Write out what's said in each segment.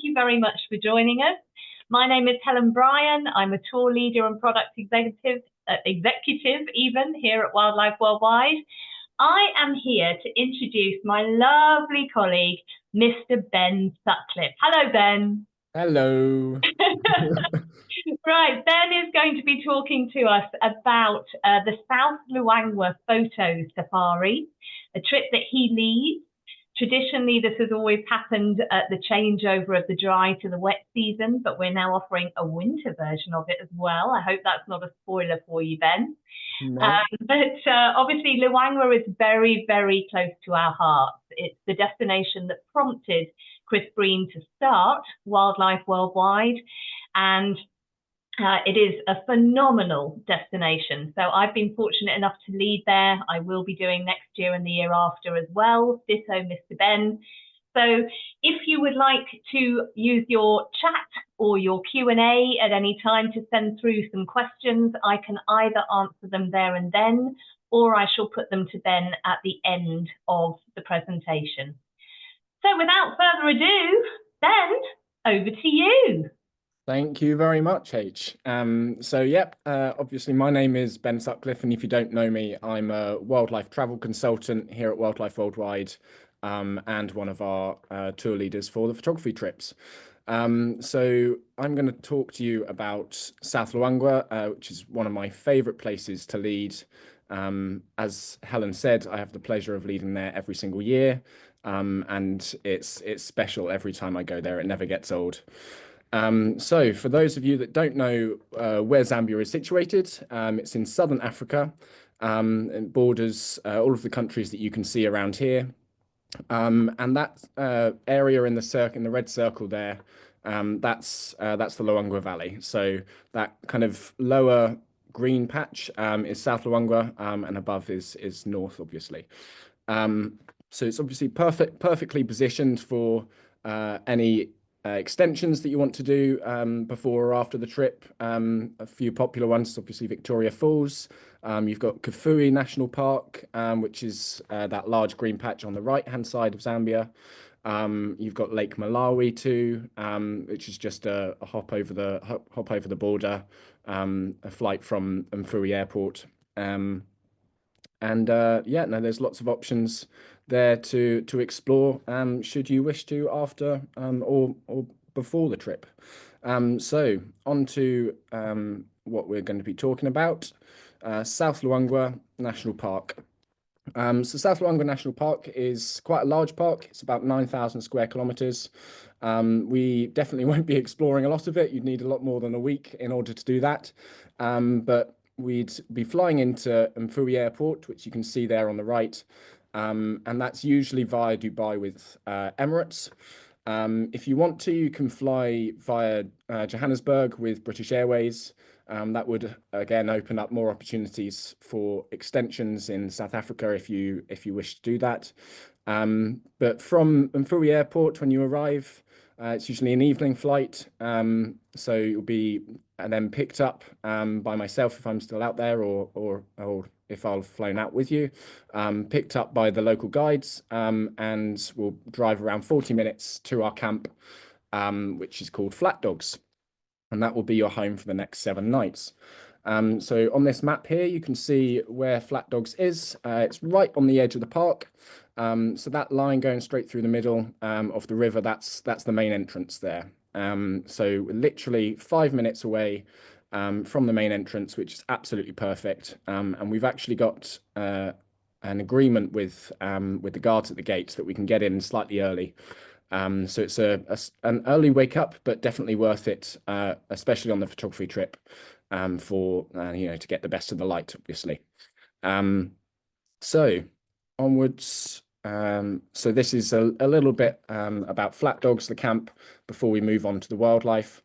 you very much for joining us. My name is Helen Bryan. I'm a tour leader and product executive even here at Wildlife Worldwide. I am here to introduce my lovely colleague, Mr. Ben Sutcliffe. Hello, Ben. Hello. Right, Ben is going to be talking to us about the South Luangwa Photo Safari, a trip that he leads. Traditionally, this has always happened at the changeover of the dry to the wet season, but we're now offering a winter version of it as well. I hope that's not a spoiler for you, Ben. No. Obviously, Luangwa is very, very close to our hearts. It's the destination that prompted Chris Breen to start Wildlife Worldwide, and it is a phenomenal destination. So I've been fortunate enough to lead there. I will be doing next year and the year after as well. Ditto, Mr. Ben. So if you would like to use your chat or your Q&A at any time to send through some questions, I can either answer them there and then, or I shall put them to Ben at the end of the presentation. So without further ado, Ben, over to you. Thank you very much, H. Obviously my name is Ben Sutcliffe, and if you don't know me, I'm a wildlife travel consultant here at Wildlife Worldwide, and one of our tour leaders for the photography trips. So I'm going to talk to you about South Luangwa, which is one of my favorite places to lead. As Helen said, I have the pleasure of leading there every single year, and it's special every time I go there. It never gets old. So for those of you that don't know where Zambia is situated, it's in southern Africa, and borders all of the countries that you can see around here. And that area in the red circle there, that's the Luangwa Valley. So that kind of lower green patch is South Luangwa, and above is north, obviously. So it's obviously perfectly positioned for any extensions that you want to do before or after the trip. A few popular ones, obviously Victoria Falls. You've got Kafue National Park, which is that large green patch on the right-hand side of Zambia. You've got Lake Malawi too, which is just a hop over the border, a flight from Mfuri Airport. There's lots of options there to explore, should you wish to, after or before the trip. So on to what we're going to be talking about, South Luangwa National Park. So South Luangwa National Park is quite a large park. It's about 9,000 square kilometers. We definitely won't be exploring a lot of it. You'd need a lot more than a week in order to do that. But we'd be flying into Mfuri Airport, which you can see there on the right. And that's usually via Dubai with Emirates. If you want to, you can fly via Johannesburg with British Airways. That would again open up more opportunities for extensions in South Africa if you wish to do that. But from Mfuri Airport, when you arrive, it's usually an evening flight. So you'll be then picked up by myself if I'm still out there, or if I've flown out with you, picked up by the local guides, and we'll drive around 40 minutes to our camp, which is called Flat Dogs. And that will be your home for the next 7 nights. So on this map here, you can see where Flat Dogs is. It's right on the edge of the park. So that line going straight through the middle of the river, that's the main entrance there. So we're literally 5 minutes away from the main entrance, which is absolutely perfect. And we've actually got an agreement with the guards at the gates that we can get in slightly early. So it's an early wake up, but definitely worth it, especially on the photography trip, for to get the best of the light, obviously. So onwards. So this is a little bit about Flat Dogs, the camp, before we move on to the wildlife.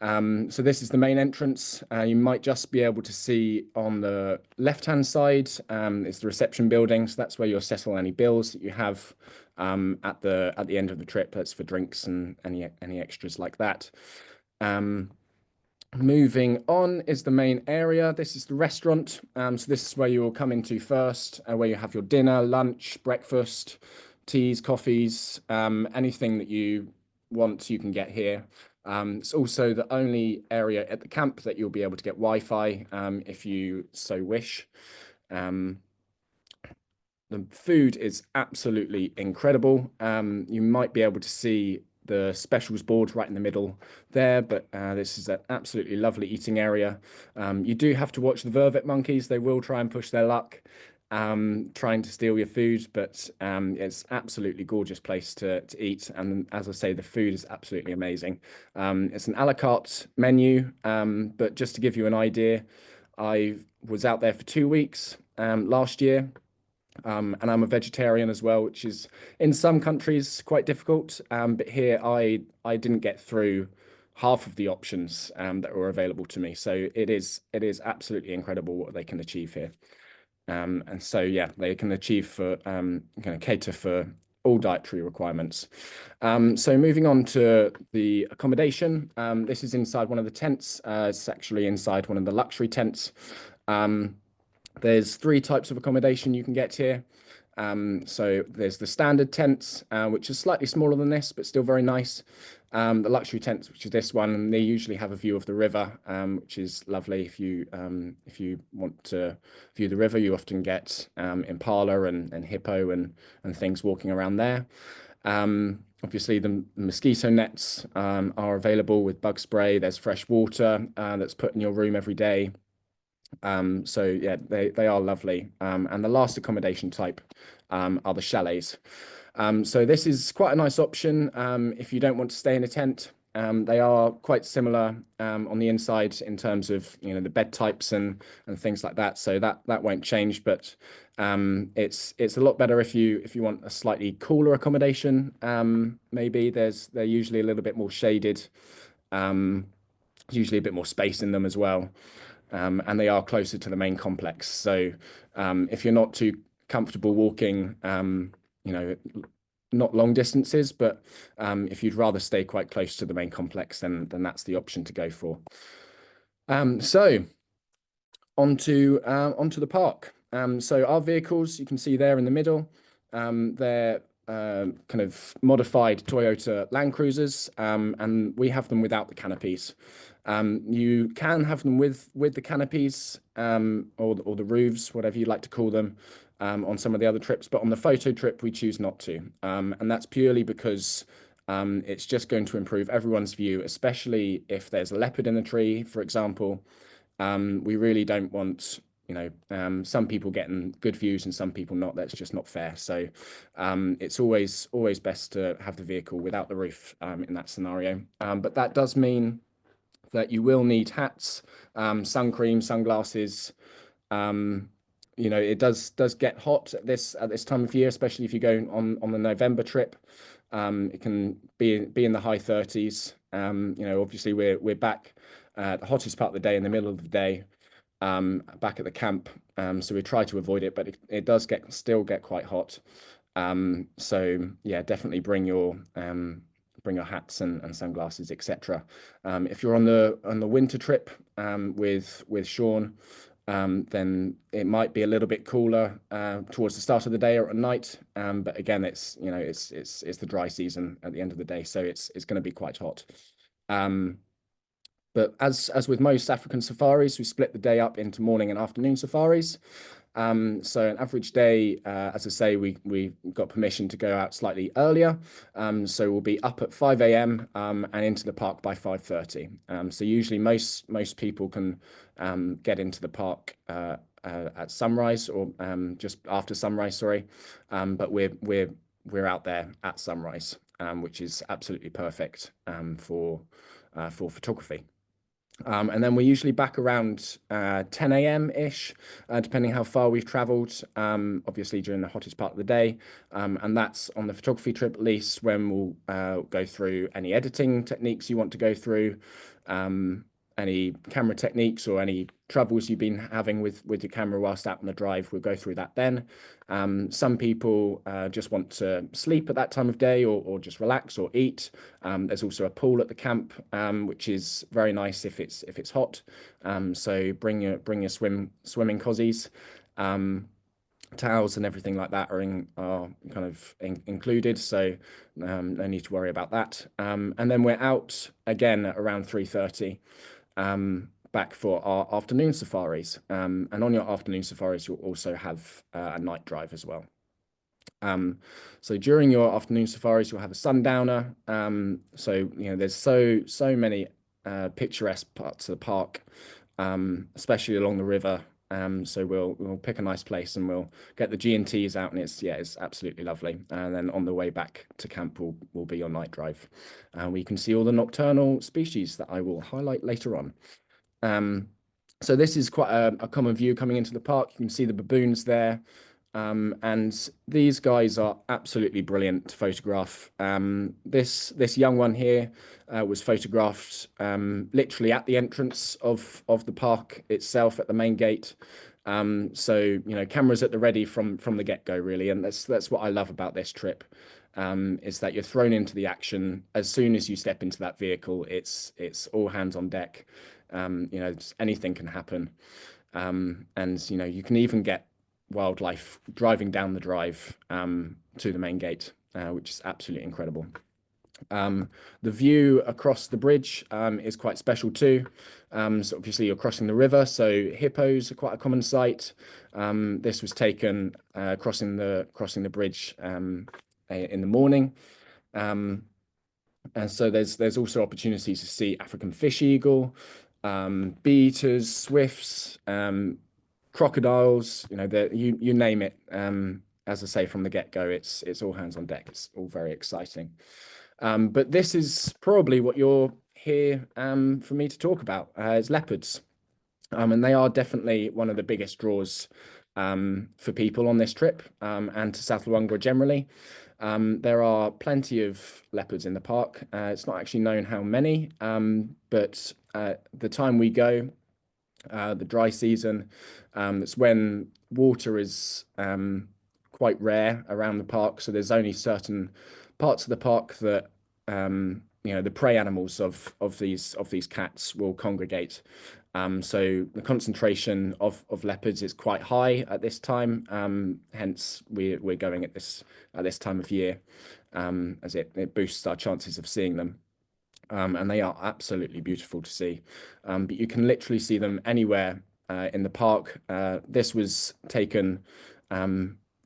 So this is the main entrance. You might just be able to see on the left-hand side is the reception building. So that's where you'll settle any bills that you have at the end of the trip. That's for drinks and any extras like that. Moving on is the main area. This is the restaurant. So this is where you will come into first, where you have your dinner, lunch, breakfast, teas, coffees, anything that you want, you can get here. It's also the only area at the camp that you'll be able to get Wi-Fi if you so wish. The food is absolutely incredible. You might be able to see the specials board right in the middle there, but this is an absolutely lovely eating area. You do have to watch the vervet monkeys. They will try and push their luck, trying to steal your food, but it's absolutely gorgeous place to eat. And as I say, the food is absolutely amazing. It's an a la carte menu, but just to give you an idea, I was out there for 2 weeks last year. And I'm a vegetarian as well, which is in some countries quite difficult. But here I didn't get through half of the options that were available to me. So it is absolutely incredible what they can achieve here. And so yeah, they can achieve for kind of cater for all dietary requirements. So moving on to the accommodation, this is inside one of the tents. It's actually inside one of the luxury tents. There's 3 types of accommodation you can get here. So there's the standard tents, which is slightly smaller than this, but still very nice. The luxury tents, which is this one, and they usually have a view of the river, which is lovely. If you want to view the river, you often get impala and hippo and things walking around there. Obviously, the mosquito nets are available with bug spray. There's fresh water that's put in your room every day. So yeah, they are lovely. And the last accommodation type are the chalets. So this is quite a nice option if you don't want to stay in a tent. They are quite similar on the inside in terms of the bed types and things like that. So that won't change, but it's a lot better if you want a slightly cooler accommodation. Maybe they're usually a little bit more shaded, usually a bit more space in them as well. And they are closer to the main complex. So if you're not too comfortable walking, not long distances, but if you'd rather stay quite close to the main complex, then that's the option to go for. So onto the park. So our vehicles, you can see there in the middle, they're kind of modified Toyota Land Cruisers, and we have them without the canopies. You can have them with the canopies or the roofs, whatever you like to call them, on some of the other trips. But on the photo trip, we choose not to. And that's purely because it's just going to improve everyone's view, especially if there's a leopard in the tree, for example. We really don't want some people getting good views and some people not. That's just not fair. So it's always best to have the vehicle without the roof in that scenario. But that does mean that you will need hats, sun cream, sunglasses. It does get hot at this time of year, especially if you go on the November trip. It can be in the high 30s. Obviously we're back at the hottest part of the day in the middle of the day, back at the camp. So we try to avoid it, but it does still get quite hot. So yeah, definitely bring your hats and sunglasses, etc. If you're on the winter trip with Sean, then it might be a little bit cooler towards the start of the day or at night. But again, it's the dry season at the end of the day, so it's going to be quite hot. But as with most African safaris, we split the day up into morning and afternoon safaris. So an average day, as I say, we got permission to go out slightly earlier. So we'll be up at 5 a.m. And into the park by 5:30. So usually most people can get into the park at sunrise or just after sunrise, sorry. But we're out there at sunrise, which is absolutely perfect for photography. And then we're usually back around 10 a.m.-ish, depending how far we've traveled, obviously during the hottest part of the day. And that's on the photography trip, at least, when we'll go through any editing techniques you want to go through, any camera techniques or any troubles you've been having with your camera whilst out on the drive. We'll go through that then. Some people just want to sleep at that time of day or just relax or eat. There's also a pool at the camp, which is very nice if it's hot. So bring your swimming cozies. towels and everything like that are kind of included, so no need to worry about that. And then we're out again at around 3:30, back for our afternoon safaris. And on your afternoon safaris, you'll also have a night drive as well. So during your afternoon safaris, you'll have a sundowner. So there's so many picturesque parts of the park, especially along the river. So we'll pick a nice place and we'll get the G&Ts out, and it's absolutely lovely. And then on the way back to camp will be your night drive, where you can see all the nocturnal species that I will highlight later on. So this is quite a common view coming into the park. You can see the baboons there. And these guys are absolutely brilliant to photograph. This young one here was photographed literally at the entrance of the park itself, at the main gate. So cameras at the ready from the get-go, really, and that's what I love about this trip. Is that you're thrown into the action as soon as you step into that vehicle. It's all hands on deck. Anything can happen, and you can even get wildlife driving down the drive to the main gate, which is absolutely incredible. The view across the bridge is quite special too. So obviously you're crossing the river, so hippos are quite a common sight. This was taken crossing the bridge in the morning. And so there's also opportunities to see African fish eagle, bee eaters, swifts, crocodiles, you name it. As I say from the get-go, it's all hands on deck. It's all very exciting. But this is probably what you're here for me to talk about, is leopards. And they are definitely one of the biggest draws for people on this trip, and to South Luangwa generally. There are plenty of leopards in the park. It's not actually known how many, but the time we go, the dry season, it's when water is quite rare around the park. So there's only certain parts of the park that the prey animals of these cats will congregate. So the concentration of leopards is quite high at this time. Hence we're going at this time of year, as it boosts our chances of seeing them. And they are absolutely beautiful to see. But you can literally see them anywhere in the park. This was taken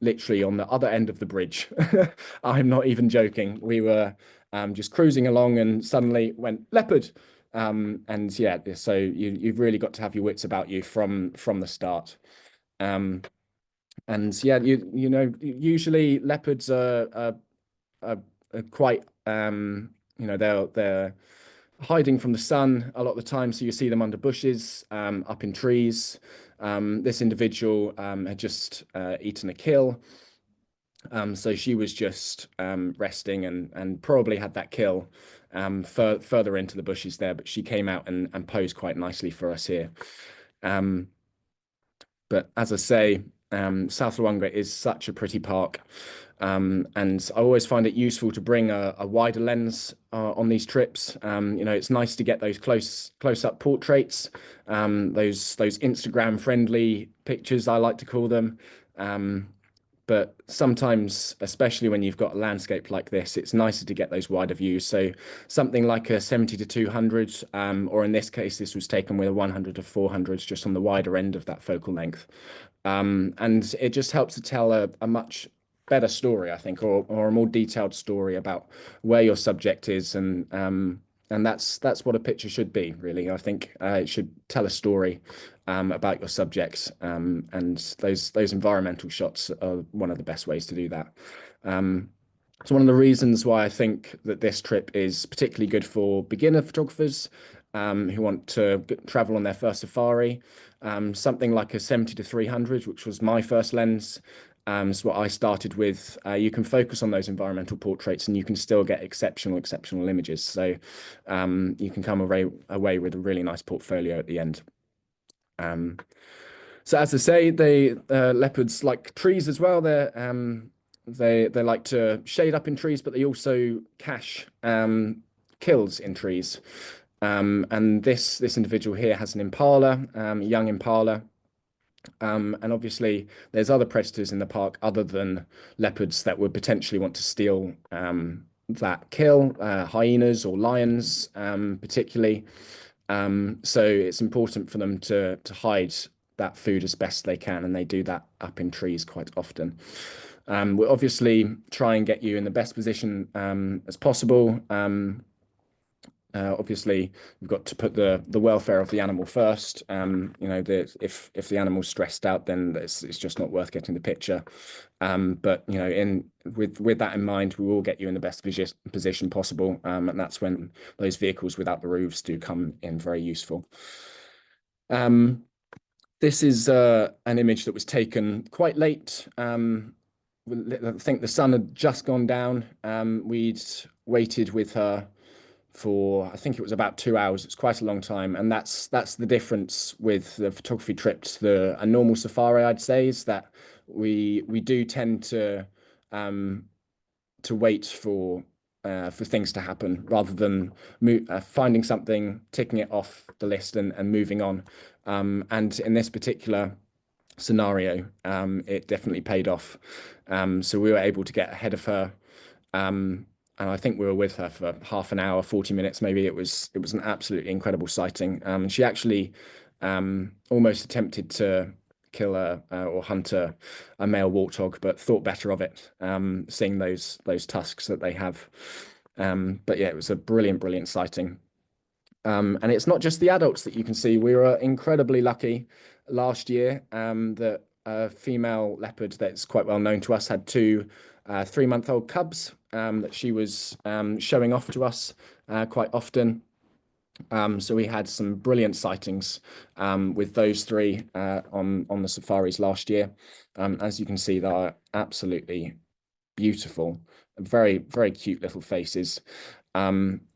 literally on the other end of the bridge. I'm not even joking. We were just cruising along and suddenly went leopard. And yeah, so you've really got to have your wits about you from the start. And yeah, usually leopards are quite they're hiding from the sun a lot of the time, so you see them under bushes, up in trees. This individual had just eaten a kill, so she was just resting and probably had that kill further into the bushes there, but she came out and posed quite nicely for us here. But as I say, South Luangwa is such a pretty park. And I always find it useful to bring a wider lens on these trips. It's nice to get those close-up portraits, those Instagram-friendly pictures, I like to call them. But sometimes, especially when you've got a landscape like this, it's nicer to get those wider views. So something like a 70 to 200, or in this case, this was taken with a 100 to 400, just on the wider end of that focal length. And it just helps to tell a much better story, I think, or a more detailed story about where your subject is, and that's what a picture should be, really. I think it should tell a story about your subjects, and those environmental shots are one of the best ways to do that. So one of the reasons why I think that this trip is particularly good for beginner photographers who want to travel on their first safari, something like a 70 to 300, which was my first lens. So what I started with, you can focus on those environmental portraits and you can still get exceptional images. So you can come away with a really nice portfolio at the end. So as I say, leopards like trees as well. They like to shade up in trees, but they also cache kills in trees. And this individual here has an impala, young impala. And obviously, there's other predators in the park other than leopards that would potentially want to steal that kill, hyenas or lions, particularly. So it's important for them to hide that food as best they can, and they do that up in trees quite often. We'll obviously try and get you in the best position as possible. Obviously, we've got to put the welfare of the animal first. If the animal's stressed out, then it's just not worth getting the picture. But with that in mind, we will get you in the best position possible, and that's when those vehicles without the roofs do come in very useful. This is an image that was taken quite late. I think the sun had just gone down. We'd waited with her for, I think it was about 2 hours. It's quite a long time, and that's the difference with the photography trip to a normal safari. I'd say is that we do tend to wait for things to happen rather than finding something, ticking it off the list, and moving on. And in this particular scenario, it definitely paid off. So we were able to get ahead of her. And I think we were with her for half an hour, 40 minutes, maybe. It was an absolutely incredible sighting. She actually almost attempted to kill or hunt a male warthog, but thought better of it, seeing those tusks that they have. But yeah, it was a brilliant sighting. And it's not just the adults that you can see. We were incredibly lucky last year that a female leopard that's quite well known to us had two 3-month-old cubs that she was showing off to us quite often. So we had some brilliant sightings with those three on the safaris last year. As you can see, they are absolutely beautiful, very cute little faces.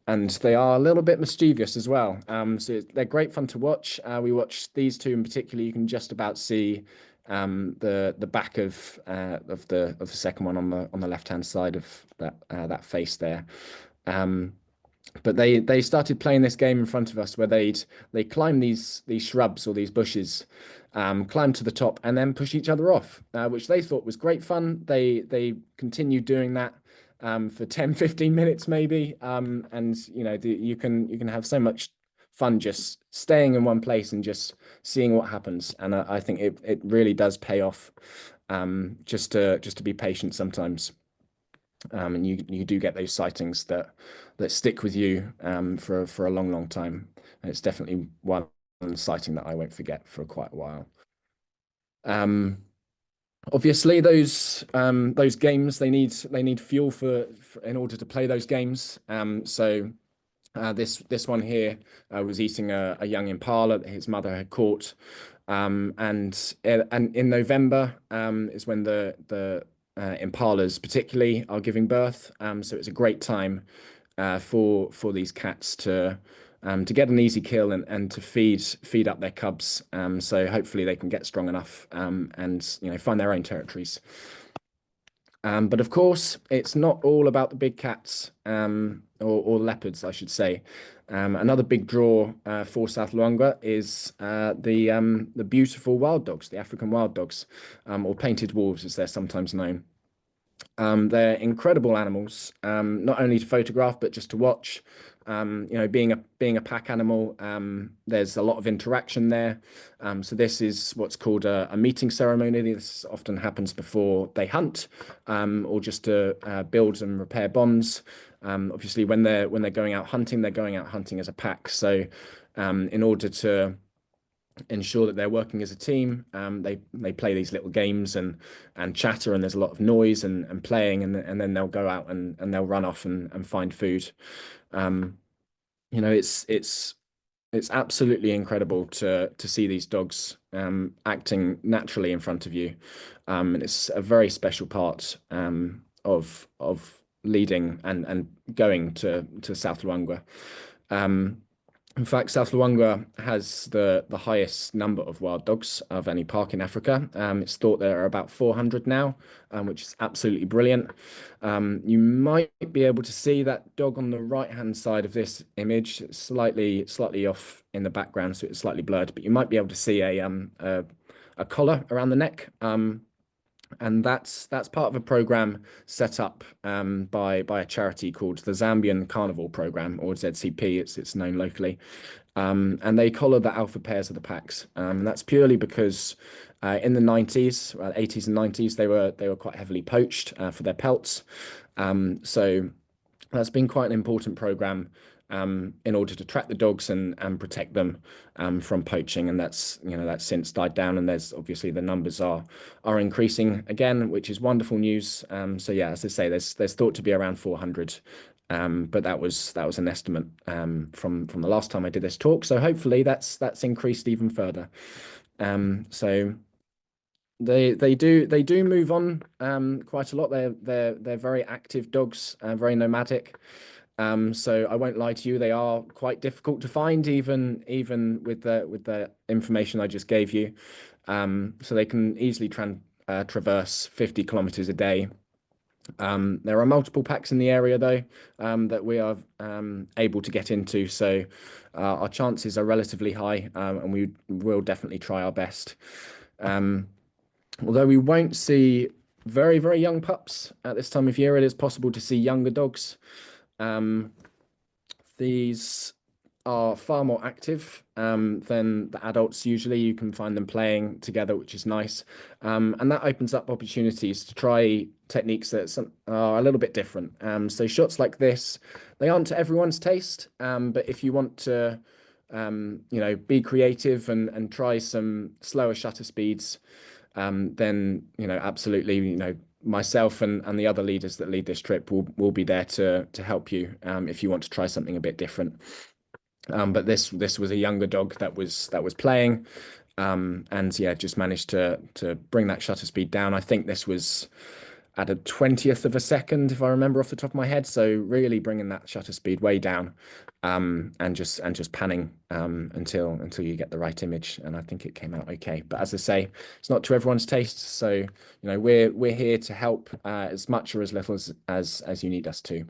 And they are a little bit mischievous as well. So they're great fun to watch. We watched these two in particular. You can just about see the back of the second one on the left hand side of that face there. But they started playing this game in front of us where they climb these shrubs or these bushes, climb to the top and then push each other off, which they thought was great fun. They continued doing that for 10-15 minutes maybe, and you can have so much fun just staying in one place and just seeing what happens. And I think it really does pay off, just to be patient sometimes. And you do get those sightings that stick with you for a long time. And it's definitely one sighting that I won't forget for quite a while. Obviously, those games, they need fuel for in order to play those games. So this one here was eating a young impala that his mother had caught, and in November is when the impalas particularly are giving birth. So it's a great time for these cats to get an easy kill and to feed up their cubs. So hopefully they can get strong enough and find their own territories. But of course, it's not all about the big cats or leopards, I should say. Another big draw for South Luangwa is the beautiful wild dogs, the African wild dogs, or painted wolves, as they're sometimes known. They're incredible animals, not only to photograph but just to watch. Being a pack animal, there's a lot of interaction there. So this is what's called a meeting ceremony. This often happens before they hunt, or just to build and repair bonds. Obviously, when they're going out hunting, they're going out hunting as a pack. So, in order to ensure that they're working as a team, they play these little games and chatter, and there's a lot of noise and playing, and then they'll go out and they'll run off and find food. It's absolutely incredible to see these dogs acting naturally in front of you, and it's a very special part of leading and going to South Luangwa. In fact, South Luangwa has the highest number of wild dogs of any park in Africa. It's thought there are about 400 now, which is absolutely brilliant. You might be able to see that dog on the right-hand side of this image. It's slightly off in the background, so it's slightly blurred, but you might be able to see a a collar around the neck. And that's part of a program set up by a charity called the Zambian Carnival Program, or ZCP, it's known locally. And they collar the alpha pairs of the packs. And that's purely because in the 90s, 80s and 90s, they were quite heavily poached for their pelts. So that's been quite an important program in order to track the dogs and protect them from poaching, and that's since died down, and there's obviously the numbers are increasing again, which is wonderful news. So yeah, as I say, there's thought to be around 400, but that was an estimate from the last time I did this talk. So hopefully that's increased even further. So they do move on quite a lot. They're very active dogs, very nomadic. So I won't lie to you, they are quite difficult to find, even with the information I just gave you. So they can easily traverse 50 kilometers a day. There are multiple packs in the area though that we are able to get into, so our chances are relatively high, and we will definitely try our best. Although we won't see very, very young pups at this time of year, it is possible to see younger dogs. These are far more active than the adults. Usually you can find them playing together, which is nice. And that opens up opportunities to try techniques that are a little bit different. So shots like this, they aren't to everyone's taste, but if you want to be creative and try some slower shutter speeds, then absolutely, myself and the other leaders that lead this trip will be there to help you if you want to try something a bit different. But this was a younger dog that was playing, and yeah, just managed to bring that shutter speed down. I think this was at a 20th of a second, if I remember off the top of my head. So really bringing that shutter speed way down, and just panning until you get the right image. And I think it came out okay. But as I say, it's not to everyone's taste. So we're here to help as much or as little as you need us to.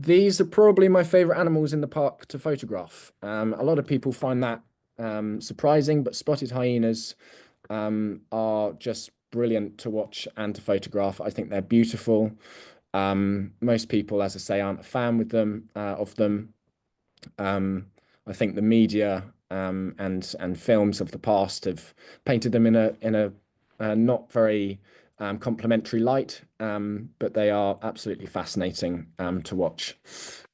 These are probably my favorite animals in the park to photograph. A lot of people find that surprising, but spotted hyenas are just brilliant to watch and to photograph. I think they're beautiful. Most people, as I say, aren't a fan of them. I think the media and films of the past have painted them in a not very complimentary light, but they are absolutely fascinating to watch,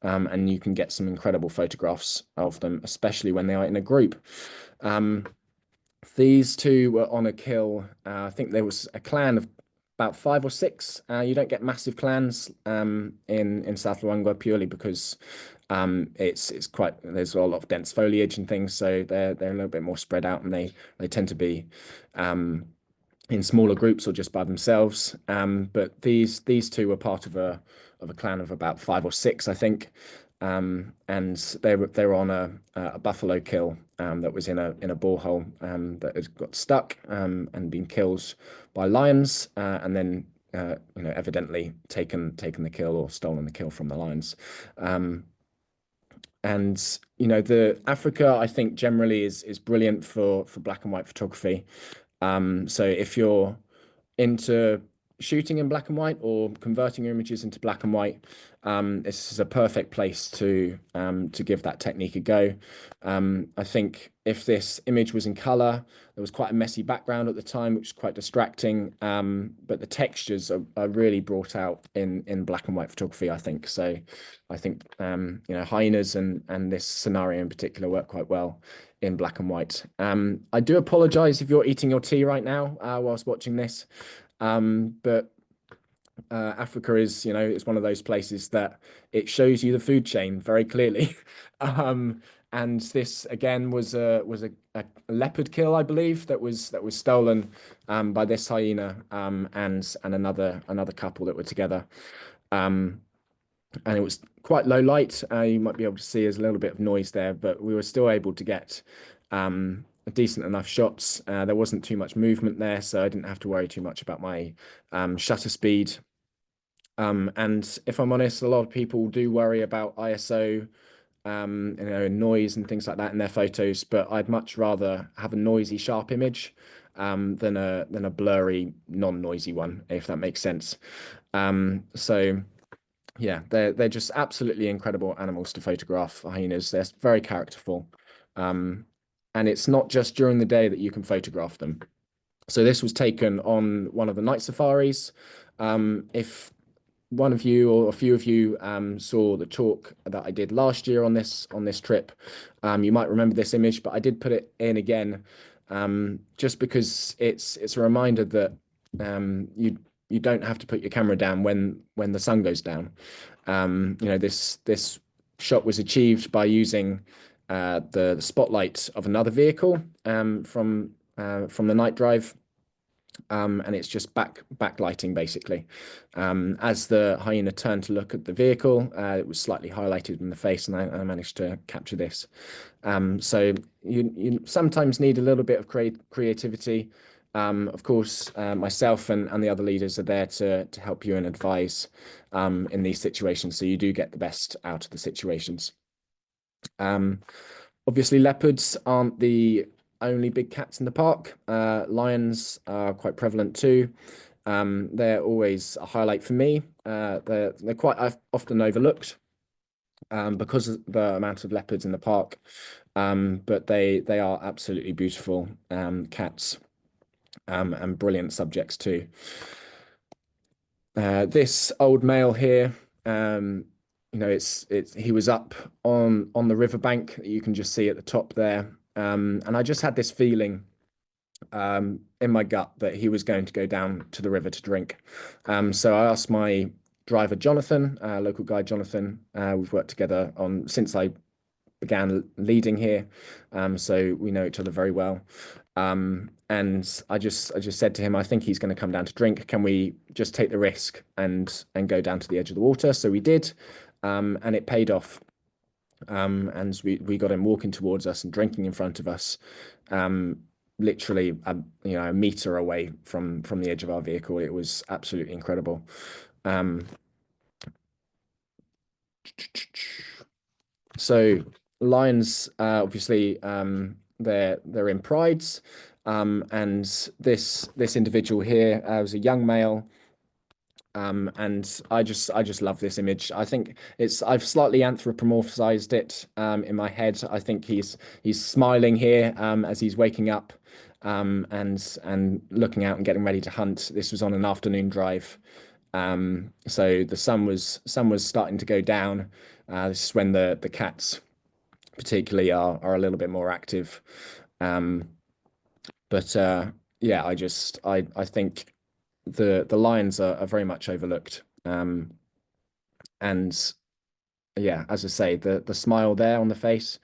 and you can get some incredible photographs of them, especially when they are in a group. These two were on a kill. I think there was a clan of about 5 or 6. You don't get massive clans in South Luangwa purely because it's quite, there's a lot of dense foliage and things, so they're a little bit more spread out, and they tend to be in smaller groups or just by themselves. But these two were part of a clan of about 5 or 6, I think. And they were on a buffalo kill that was in a borehole that had got stuck and been killed by lions, and then evidently taken the kill or stolen the kill from the lions. And the Africa, I think, generally is brilliant for black and white photography. So if you're into shooting in black and white or converting your images into black and white, this is a perfect place to give that technique a go. I think if this image was in color, there was quite a messy background at the time, which is quite distracting, but the textures are really brought out in black and white photography, I think. So I think hyenas and this scenario in particular work quite well in black and white. I do apologize if you're eating your tea right now whilst watching this. But Africa is, it's one of those places that it shows you the food chain very clearly. And this again was a leopard kill, I believe, that was stolen by this hyena and another couple that were together. And it was quite low light. You might be able to see there's a little bit of noise there, but we were still able to get decent enough shots. There wasn't too much movement there, so I didn't have to worry too much about my shutter speed. And if I'm honest, a lot of people do worry about ISO you know, noise and things like that in their photos, but I'd much rather have a noisy, sharp image than a blurry, non-noisy one, if that makes sense. So yeah, they're just absolutely incredible animals to photograph, hyenas. They're very characterful. And it's not just during the day that you can photograph them. So this was taken on one of the night safaris. If one of you or a few of you saw the talk that I did last year on this trip, you might remember this image, but I did put it in again, just because it's a reminder that you don't have to put your camera down when the sun goes down. You know, this shot was achieved by using the spotlight of another vehicle from the night drive. And it's just backlighting basically. As the hyena turned to look at the vehicle, it was slightly highlighted in the face, and I managed to capture this. So you sometimes need a little bit of creativity. Of course, myself and the other leaders are there to help you and advise in these situations, so you do get the best out of the situations. Obviously, leopards aren't the only big cats in the park. Lions are quite prevalent too. They're always a highlight for me. They're quite often overlooked because of the amount of leopards in the park. But they are absolutely beautiful cats and brilliant subjects too. This old male here, you know, he was up on the riverbank that you can just see at the top there. And I just had this feeling in my gut that he was going to go down to the river to drink. So I asked my driver, Jonathan, local guide Jonathan. We've worked together since I began leading here, so we know each other very well. And I just said to him, I think he's going to come down to drink. Can we just take the risk and go down to the edge of the water? So we did, and it paid off. And we got him walking towards us and drinking in front of us, literally a meter away from the edge of our vehicle. It was absolutely incredible. So lions, obviously, they're in prides, and this individual here was a young male. And I just love this image. I think I've slightly anthropomorphized it in my head. I think he's smiling here as he's waking up and looking out and getting ready to hunt. This was on an afternoon drive. So the sun was starting to go down. This is when the cats particularly are a little bit more active. But yeah, I think the lions are very much overlooked. And yeah, as I say, the smile there on the face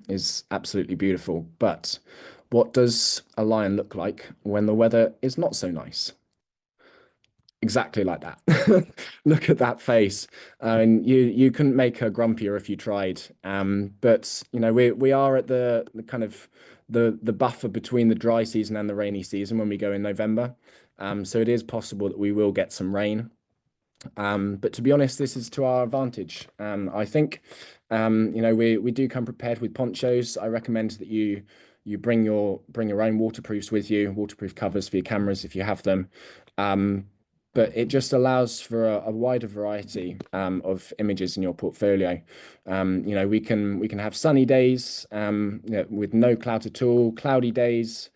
is absolutely beautiful. But what does a lion look like when the weather is not so nice? Exactly like that. Look at that face. And you couldn't make her grumpier if you tried. But you know, we are at the kind of the buffer between the dry season and the rainy season when we go in November. So it is possible that we will get some rain. But to be honest, this is to our advantage. I think you know, we do come prepared with ponchos. I recommend that you bring your own waterproofs with you, waterproof covers for your cameras if you have them. But it just allows for a wider variety of images in your portfolio. You know, we can have sunny days you know, with no clouds at all, cloudy days.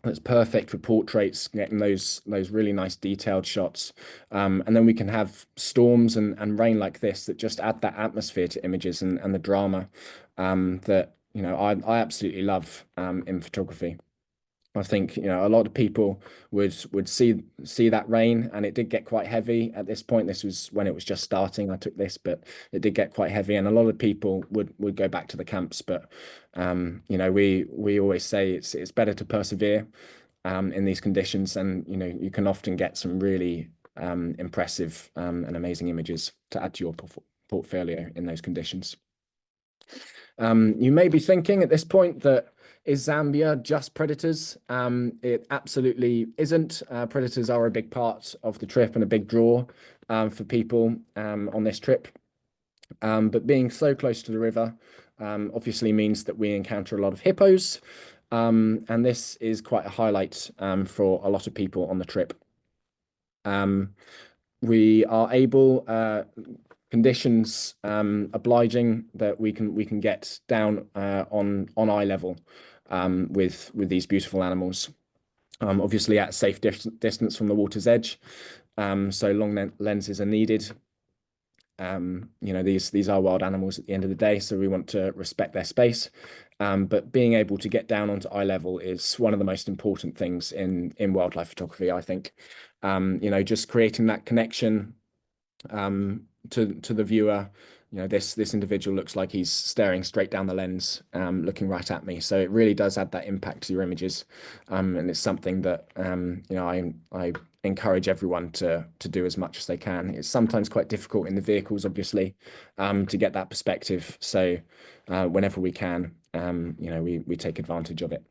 That's perfect for portraits, getting those really nice detailed shots. And then we can have storms and rain like this that just add that atmosphere to images and the drama that, you know, I absolutely love in photography. I think, you know, a lot of people would see that rain, and it did get quite heavy at this point. This was when it was just starting. I took this, but it did get quite heavy, and a lot of people would go back to the camps. But you know, we always say it's better to persevere in these conditions, and you know, you can often get some really impressive and amazing images to add to your portfolio in those conditions. You may be thinking at this point that, is Zambia just predators? It absolutely isn't. Predators are a big part of the trip and a big draw for people on this trip. But being so close to the river obviously means that we encounter a lot of hippos, and this is quite a highlight for a lot of people on the trip. We are able, conditions obliging, that we can get down on eye level with these beautiful animals. Obviously at a safe distance from the water's edge, so long lenses are needed. These are wild animals at the end of the day, so we want to respect their space. But being able to get down onto eye level is one of the most important things in wildlife photography, I think. Just creating that connection to the viewer. This individual looks like he's staring straight down the lens, looking right at me. So it really does add that impact to your images, and it's something that I encourage everyone to do as much as they can. It's sometimes quite difficult in the vehicles, obviously, to get that perspective. So whenever we can, we take advantage of it.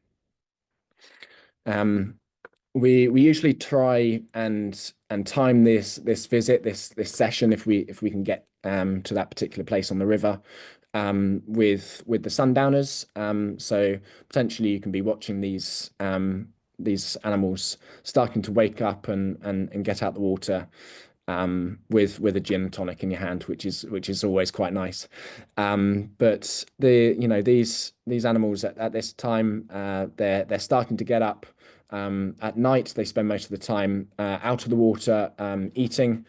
We usually try and time this visit, this session, if we can get to that particular place on the river, with the sundowners. So potentially you can be watching these animals starting to wake up and get out the water, with a gin and tonic in your hand, which is always quite nice. But these animals at this time, they're starting to get up. At night, they spend most of the time out of the water, eating,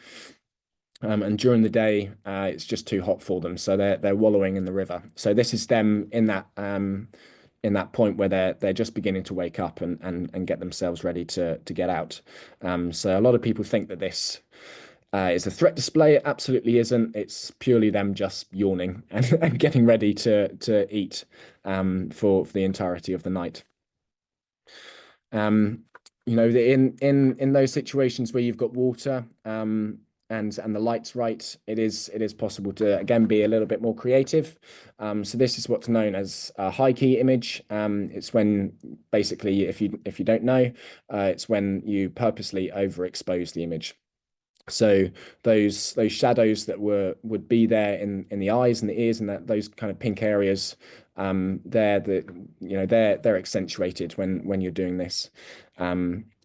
and during the day, it's just too hot for them, so they're wallowing in the river. So this is them in that point where they're just beginning to wake up and get themselves ready to get out. So a lot of people think that this is a threat display. It absolutely isn't. It's purely them just yawning and getting ready to eat for the entirety of the night. In those situations where you've got water, and the light's right, it is possible to again be a little bit more creative. So this is what's known as a high key image. It's when, basically, if you don't know, it's when you purposely overexpose the image. So those shadows that would be there in the eyes and the ears and those kind of pink areas, they're accentuated when you're doing this.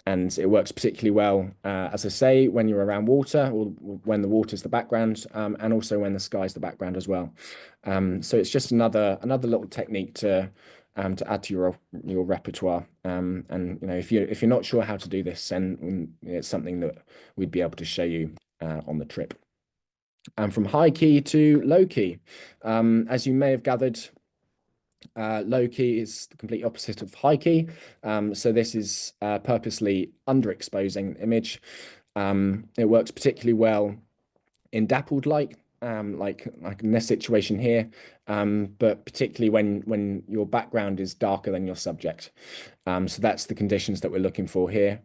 And it works particularly well, as I say, when you're around water, or when the water's the background, and also when the sky's the background as well. So it's just another little technique to add to your repertoire. And if you're not sure how to do this, then it's something that we'd be able to show you on the trip. And from high key to low key, as you may have gathered, low key is the complete opposite of high key. So this is purposely underexposing the image. It works particularly well in dappled light, like in this situation here, but particularly when your background is darker than your subject. So that's the conditions that we're looking for here.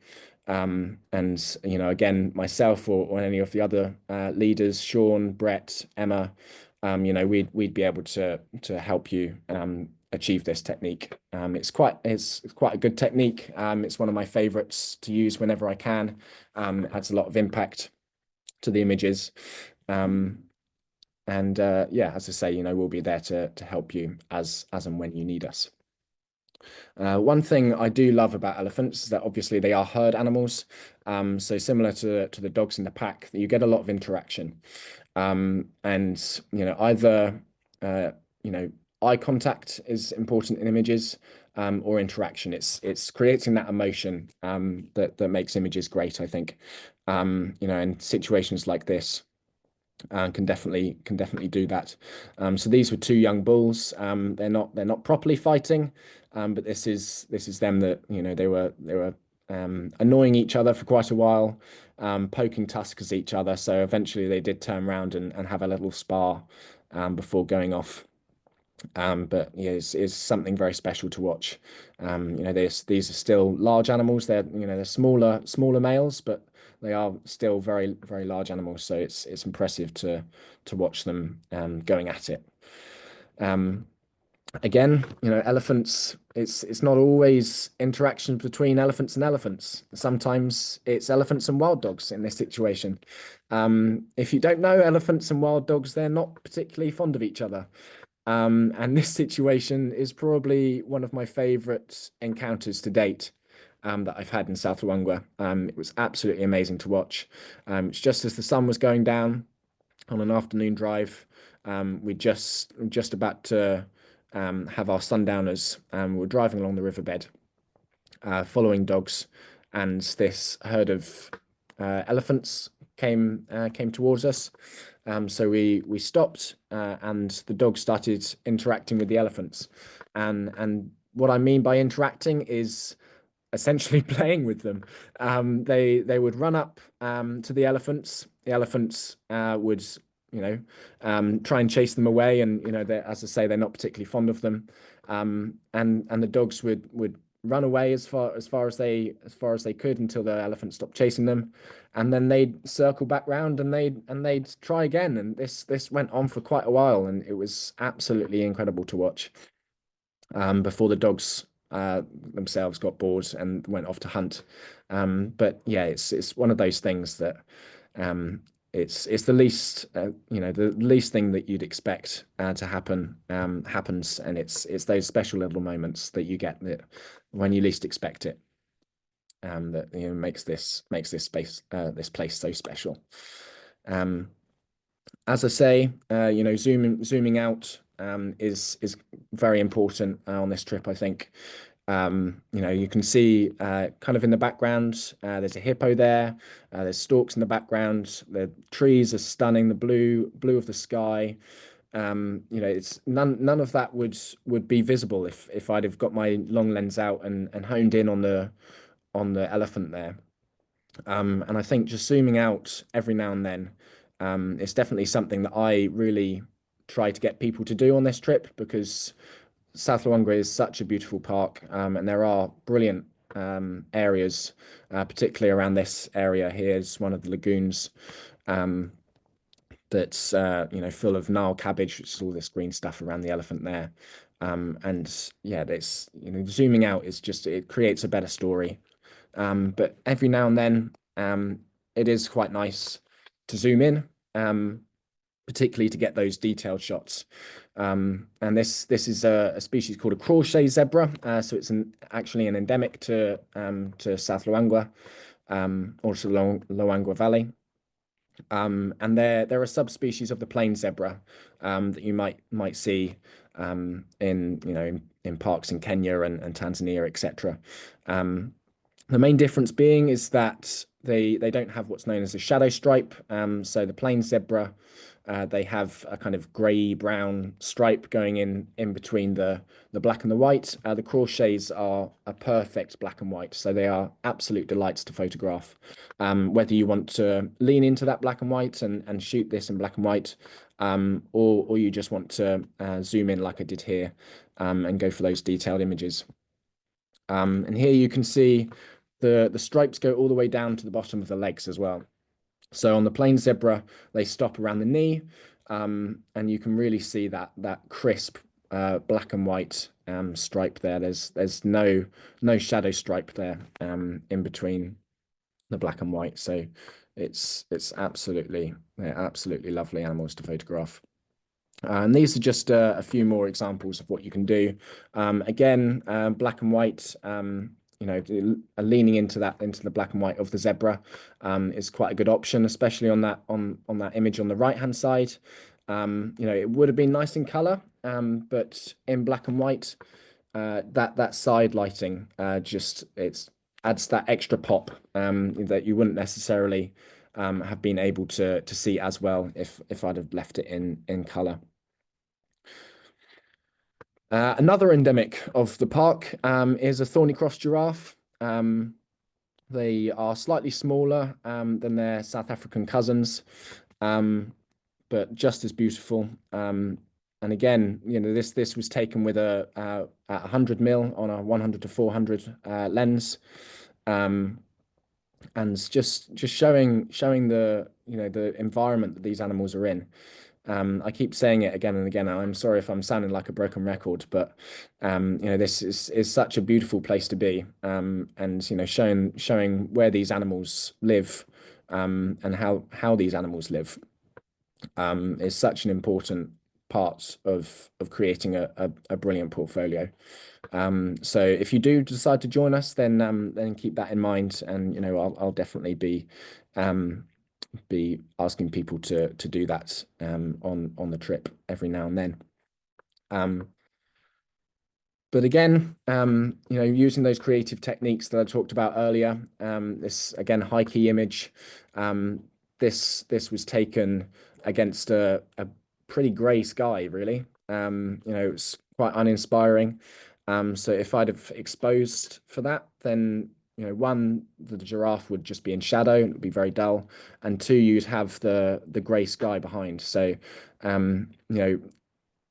And again, myself or any of the other leaders, Sean, Brett, Emma, we'd be able to help you achieve this technique. It's quite a good technique. It's one of my favorites to use whenever I can. It adds a lot of impact to the images. As I say, we'll be there to help you as and when you need us. One thing I do love about elephants is that obviously they are herd animals. So similar to the dogs in the pack, you get a lot of interaction. Either eye contact is important in images, or interaction. It's creating that emotion that makes images great, I think. In situations like this, can definitely do that. So these were two young bulls. They're not properly fighting, but this is them that they were annoying each other for quite a while, poking tusks at each other. So eventually they did turn around and have a little spar before going off. But yeah, it's something very special to watch. These are still large animals. They're smaller males, but they are still very, very large animals. So it's impressive to watch them going at it. Again, elephants, it's not always interactions between elephants and elephants. Sometimes it's elephants and wild dogs in this situation. If you don't know, elephants and wild dogs, they're not particularly fond of each other. And this situation is probably one of my favorite encounters to date, that I've had in South Luangwa. It was absolutely amazing to watch. It's just as the sun was going down on an afternoon drive. We just about to have our sundowners. We're driving along the riverbed, following dogs, and this herd of elephants came towards us. So we stopped, and the dogs started interacting with the elephants. And what I mean by interacting is essentially playing with them. They would run up to the elephants. The elephants would try and chase them away, and as I say, they're not particularly fond of them. And the dogs would run away as far as they could until the elephant stopped chasing them, and then they'd circle back round and they'd try again. And this went on for quite a while, and it was absolutely incredible to watch. Before the dogs themselves got bored and went off to hunt. But yeah, it's one of those things that it's the least the least thing that you'd expect to happen happens, and it's those special little moments that you get that when you least expect it, that makes this this place so special. As I say, zooming out is very important on this trip, I think. You can see kind of in the background, there's a hippo there. There's storks in the background. The trees are stunning. The blue of the sky. It's none of that would be visible if I'd have got my long lens out and honed in on the elephant there. And I think just zooming out every now and then, it's definitely something that I really try to get people to do on this trip, because South Luangwa is such a beautiful park, and there are brilliant areas, particularly around this area. Here's one of the lagoons that's full of Nile cabbage, which is all this green stuff around the elephant there. And yeah, it's zooming out is just, it creates a better story. But every now and then, it is quite nice to zoom in, particularly to get those detailed shots. And this is a species called a crawshay zebra. So it's actually an endemic to South Luangwa, or to Luangwa Valley. And they're a subspecies of the plain zebra, that you might see in parks in Kenya and Tanzania, etc. The main difference being is that they don't have what's known as a shadow stripe. So the plain zebra, they have a kind of grey brown stripe going in between the black and the white. The crawshays are a perfect black and white, so they are absolute delights to photograph. Whether you want to lean into that black and white and shoot this in black and white, or you just want to zoom in like I did here, and go for those detailed images. And here you can see the stripes go all the way down to the bottom of the legs as well. So on the plain zebra, they stop around the knee, and you can really see that crisp black and white stripe there. There's no shadow stripe there in between the black and white. So they're absolutely lovely animals to photograph. And these are just a few more examples of what you can do. Again, black and white, leaning into the black and white of the zebra is quite a good option, especially on that image on the right hand side. It would have been nice in color, but in black and white, that side lighting just adds that extra pop that you wouldn't necessarily have been able to see as well if I'd have left it in color. Another endemic of the park is a thorny cross giraffe. They are slightly smaller than their South African cousins, but just as beautiful. And again, this was taken with a 100 mil on a 100 to 400 lens, and just showing the the environment that these animals are in. I keep saying it again and again. And I'm sorry if I'm sounding like a broken record, but this is such a beautiful place to be, and showing where these animals live, and how these animals live, is such an important part of creating a brilliant portfolio. So if you do decide to join us, then keep that in mind, and I'll definitely be asking people to do that on the trip every now and then. But again, using those creative techniques that I talked about earlier, this again high key image, this was taken against a pretty grey sky, really. It's quite uninspiring. So if I'd have exposed for that, then one, the giraffe would just be in shadow and it would be very dull, and two, you'd have the grey sky behind. So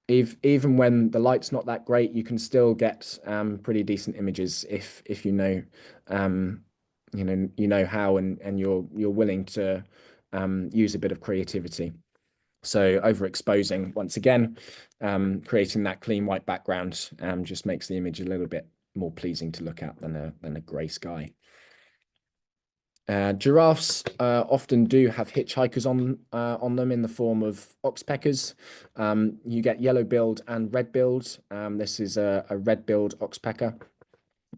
even when the light's not that great, you can still get pretty decent images if you know how, and you're willing to use a bit of creativity. So overexposing, once again, creating that clean white background just makes the image a little bit more pleasing to look at than a grey sky. Giraffes often do have hitchhikers on them in the form of oxpeckers. You get yellow-billed and red-billed. This is a red-billed oxpecker.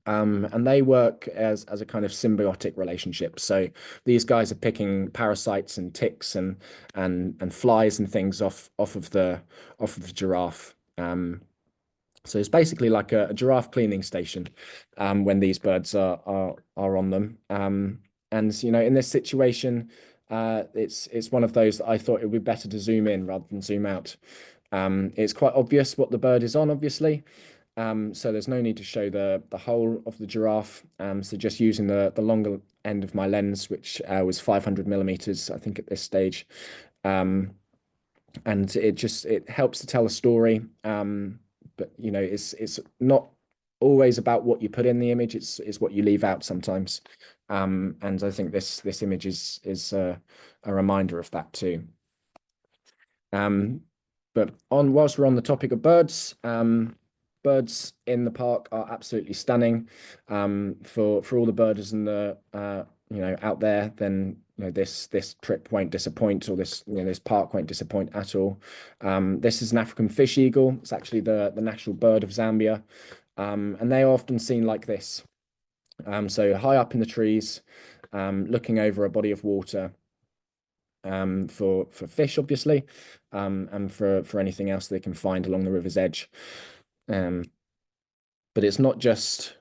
And they work as a kind of symbiotic relationship. So these guys are picking parasites and ticks and flies and things off of the giraffe. So it's basically like a giraffe cleaning station when these birds are on them. And in this situation, it's one of those that I thought it would be better to zoom in rather than zoom out. It's quite obvious what the bird is on, obviously. So there's no need to show the whole of the giraffe. So just using the longer end of my lens, which was 500 millimeters, I think, at this stage. And it helps to tell a story. But it's not always about what you put in the image. It's what you leave out sometimes. And I think this image is a reminder of that too. But whilst we're on the topic of birds, birds in the park are absolutely stunning. For all the birders in the out there, then this trip won't disappoint, or this park won't disappoint at all. This is an African fish eagle. It's actually the national bird of Zambia, and they are often seen like this. So high up in the trees, looking over a body of water, for fish, obviously, and for anything else they can find along the river's edge. But it's not just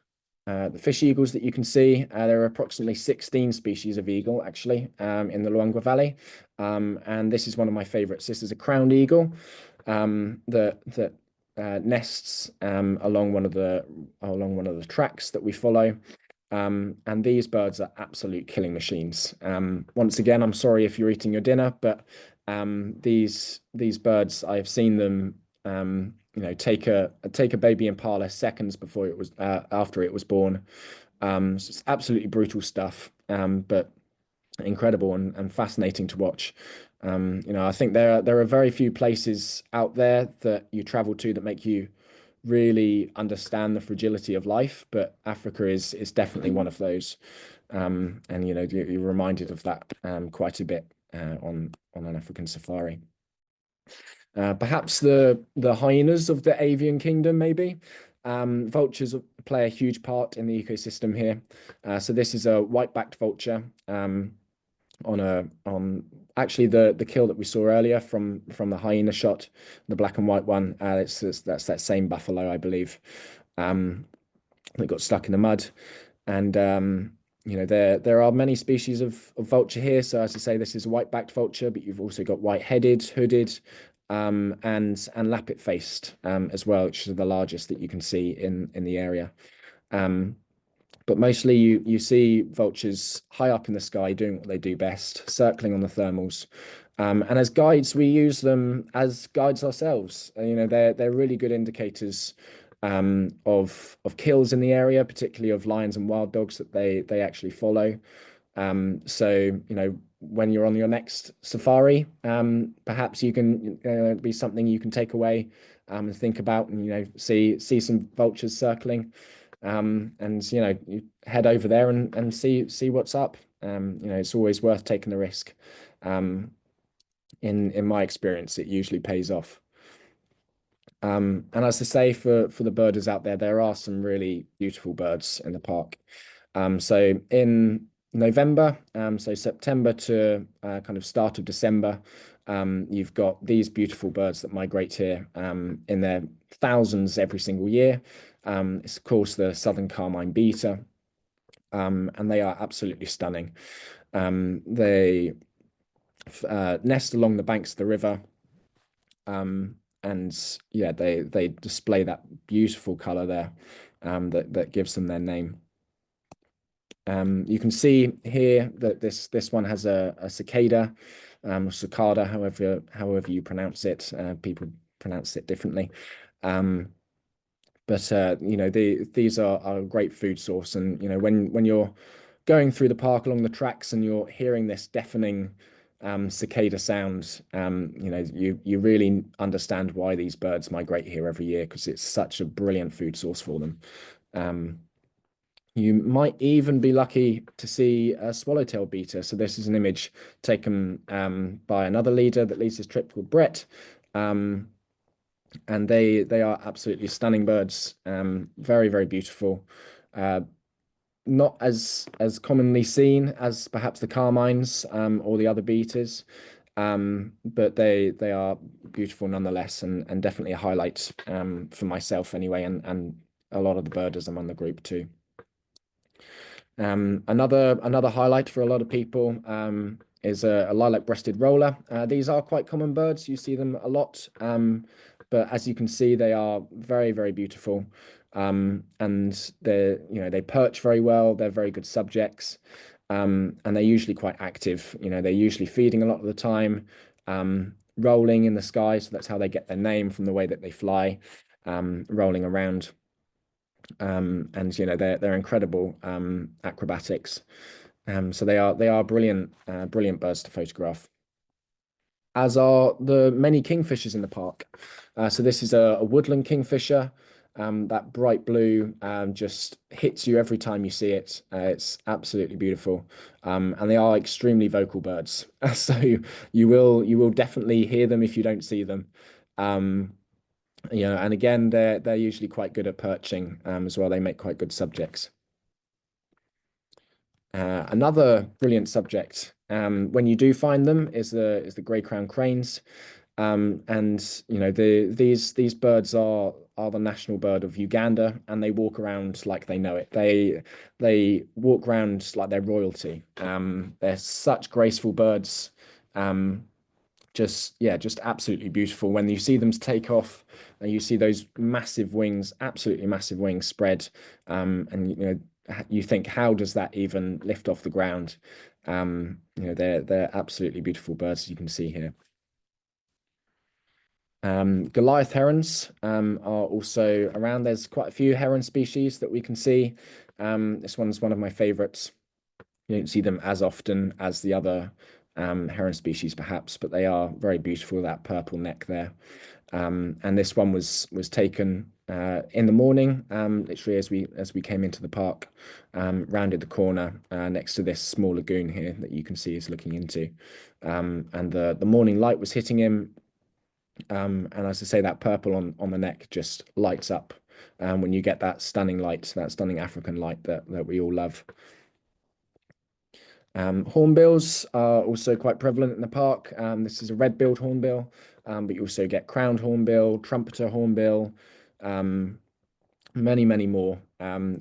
the fish eagles that you can see. There are approximately 16 species of eagle, actually, in the Luangwa Valley. And this is one of my favorites. This is a crowned eagle that nests along one of the tracks that we follow. And these birds are absolute killing machines. Once again, I'm sorry if you're eating your dinner, but these birds, I've seen them take a baby impala seconds before it was after it was born. So it's absolutely brutal stuff, but incredible and fascinating to watch. I think there are very few places out there that you travel to that make you really understand the fragility of life, but Africa is definitely one of those. And you're reminded of that quite a bit on an African safari. Perhaps the hyenas of the avian kingdom, maybe. Vultures play a huge part in the ecosystem here. So this is a white-backed vulture on actually the kill that we saw earlier from the hyena shot, the black and white one. That's that same buffalo, I believe, that got stuck in the mud. And there are many species of vulture here. So as I say, this is a white-backed vulture, but you've also got white-headed, hooded, and lappet-faced as well, which are the largest that you can see in the area. But mostly you see vultures high up in the sky doing what they do best, circling on the thermals. And as guides, we use them as guides ourselves. They're really good indicators of kills in the area, particularly of lions and wild dogs that they actually follow. So, when you're on your next safari, perhaps you can be something you can take away and think about, and see some vultures circling, and you head over there and see what's up. It's always worth taking the risk. In my experience, it usually pays off. And as I say, for the birders out there, there are some really beautiful birds in the park. So in November, so September to kind of start of December, you've got these beautiful birds that migrate here in their thousands every single year. It's of course the southern carmine beater, and they are absolutely stunning. They nest along the banks of the river. And yeah, they display that beautiful color there, that gives them their name. You can see here that this one has a cicada, cicada, however you pronounce it. People pronounce it differently. But these are a great food source, and when you're going through the park along the tracks and you're hearing this deafening cicada sound, you really understand why these birds migrate here every year, because it's such a brilliant food source for them. You might even be lucky to see a swallowtail beater. So this is an image taken by another leader that leads this trip called Brett. And they are absolutely stunning birds, very, very beautiful. Not as commonly seen as perhaps the carmines or the other beaters, but they are beautiful nonetheless, and definitely a highlight for myself anyway, and a lot of the birders among the group too. Another highlight for a lot of people is a lilac-breasted roller. These are quite common birds. You see them a lot, but as you can see, they are very, very beautiful. And they perch very well. They're very good subjects, and they're usually quite active. They're usually feeding a lot of the time, rolling in the sky. So that's how they get their name, from the way that they fly, rolling around. And they're incredible acrobatics. So they are brilliant birds to photograph, as are the many kingfishers in the park. So this is a woodland kingfisher. That bright blue just hits you every time you see it. It's absolutely beautiful, and they are extremely vocal birds. So you will definitely hear them if you don't see them. And again, they're usually quite good at perching as well. They make quite good subjects. Another brilliant subject, when you do find them, is the grey crowned cranes. And these birds are the national bird of Uganda, and they walk around like they know it. They walk around like they're royalty. They're such graceful birds. Just absolutely beautiful. When you see them take off, and you see those massive wings, absolutely massive wings spread, and you think, how does that even lift off the ground? They're absolutely beautiful birds, as you can see here. Goliath herons are also around. There's quite a few heron species that we can see. This one's one of my favorites. You don't see them as often as the other heron species, perhaps, but they are very beautiful, that purple neck there. And this one was taken in the morning, literally as we came into the park, rounded the corner next to this small lagoon here that you can see is looking into. And the morning light was hitting him. And as I say, that purple on the neck just lights up when you get that stunning light, that stunning African light that we all love. Hornbills are also quite prevalent in the park. This is a red-billed hornbill, but you also get crowned hornbill, trumpeter hornbill, many more.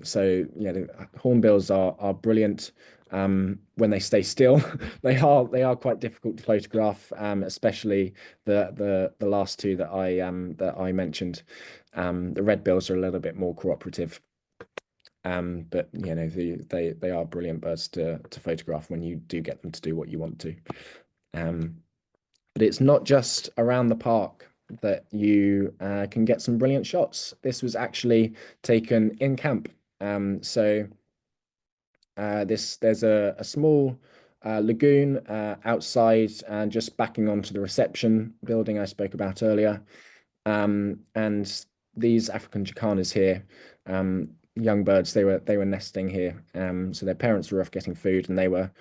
So the hornbills are brilliant when they stay still. They are quite difficult to photograph, especially the last two that I mentioned. The red bills are a little bit more cooperative. But they are brilliant birds to photograph when you do get them to do what you want to. But it's not just around the park that you can get some brilliant shots. This was actually taken in camp. So there's a small lagoon outside and just backing onto the reception building I spoke about earlier. And these African jacanas here, young birds, they were nesting here. So their parents were off getting food, and they were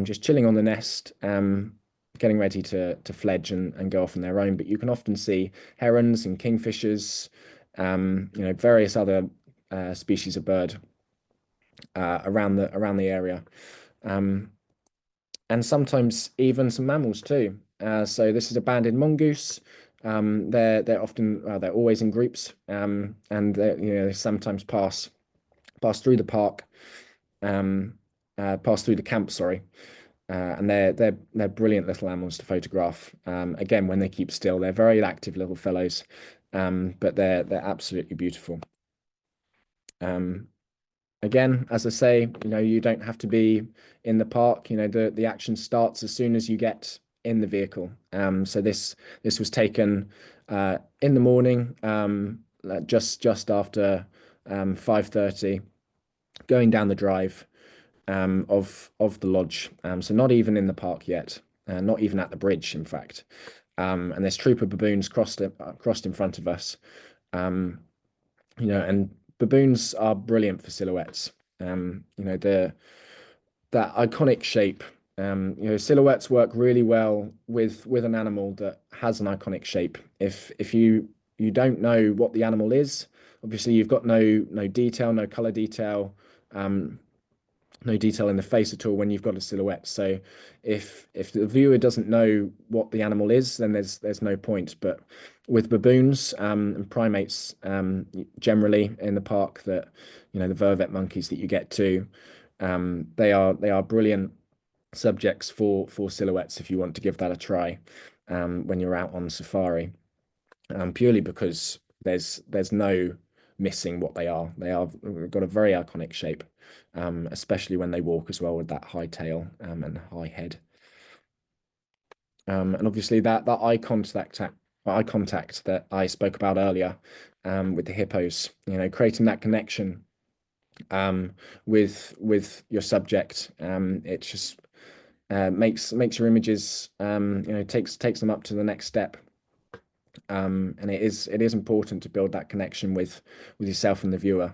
just chilling on the nest, getting ready to fledge and go off on their own. But you can often see herons and kingfishers, various other species of bird around the area, and sometimes even some mammals too. So this is a banded mongoose. They're often they're always in groups, and they sometimes pass through the park, pass through the camp. Sorry. And they're brilliant little animals to photograph. Again, when they keep still, they're very active little fellows, but they're absolutely beautiful. Again, as I say, you don't have to be in the park. The action starts as soon as you get in the vehicle. So this was taken in the morning, just after 5:30, going down the drive of the lodge. So not even in the park yet, not even at the bridge, in fact. And this troop of baboons crossed in front of us. And baboons are brilliant for silhouettes. That iconic shape. Silhouettes work really well with an animal that has an iconic shape. If you don't know what the animal is, obviously you've got no detail, no color detail, no detail in the face at all when you've got a silhouette. So if the viewer doesn't know what the animal is, then there's no point. But with baboons and primates generally in the park, that the vervet monkeys that you get to, they are brilliant subjects for silhouettes if you want to give that a try when you're out on safari, purely because there's no missing what they are. They've got a very iconic shape, especially when they walk as well, with that high tail and high head. And obviously that eye contact that I spoke about earlier with the hippos, creating that connection with your subject. It just makes your images, takes them up to the next step. And it is important to build that connection with yourself and the viewer.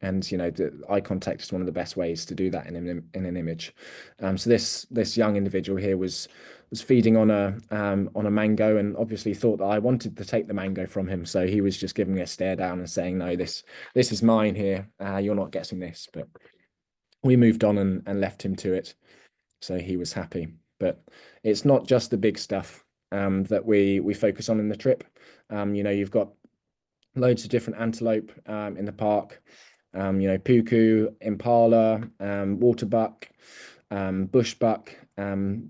And the eye contact is one of the best ways to do that in an image. So this young individual here was feeding on a mango, and obviously thought that I wanted to take the mango from him. So he was just giving me a stare down and saying, "No, this is mine here. You're not getting this." But we moved on and left him to it. So he was happy. But it's not just the big stuff that we focus on in the trip. You've got loads of different antelope in the park. Puku, impala, waterbuck, bushbuck,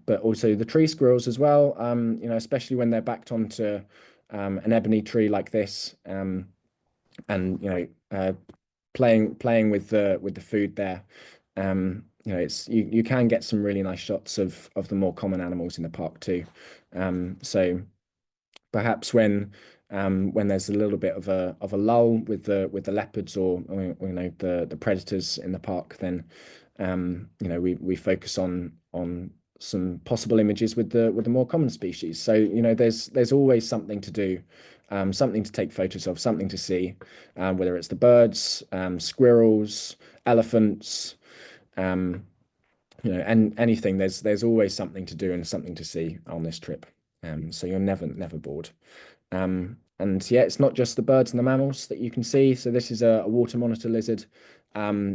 but also the tree squirrels as well. Especially when they're backed onto an ebony tree like this, and playing with the food there. You can get some really nice shots of the more common animals in the park too. So perhaps when there's a little bit of a lull with the leopards or the predators in the park, then we focus on some possible images with the more common species. So there's always something to do, something to take photos of, something to see, whether it's the birds, squirrels, elephants, and anything. There's always something to do and something to see on this trip. So you're never bored. And yeah, it's not just the birds and the mammals that you can see. So this is a water monitor lizard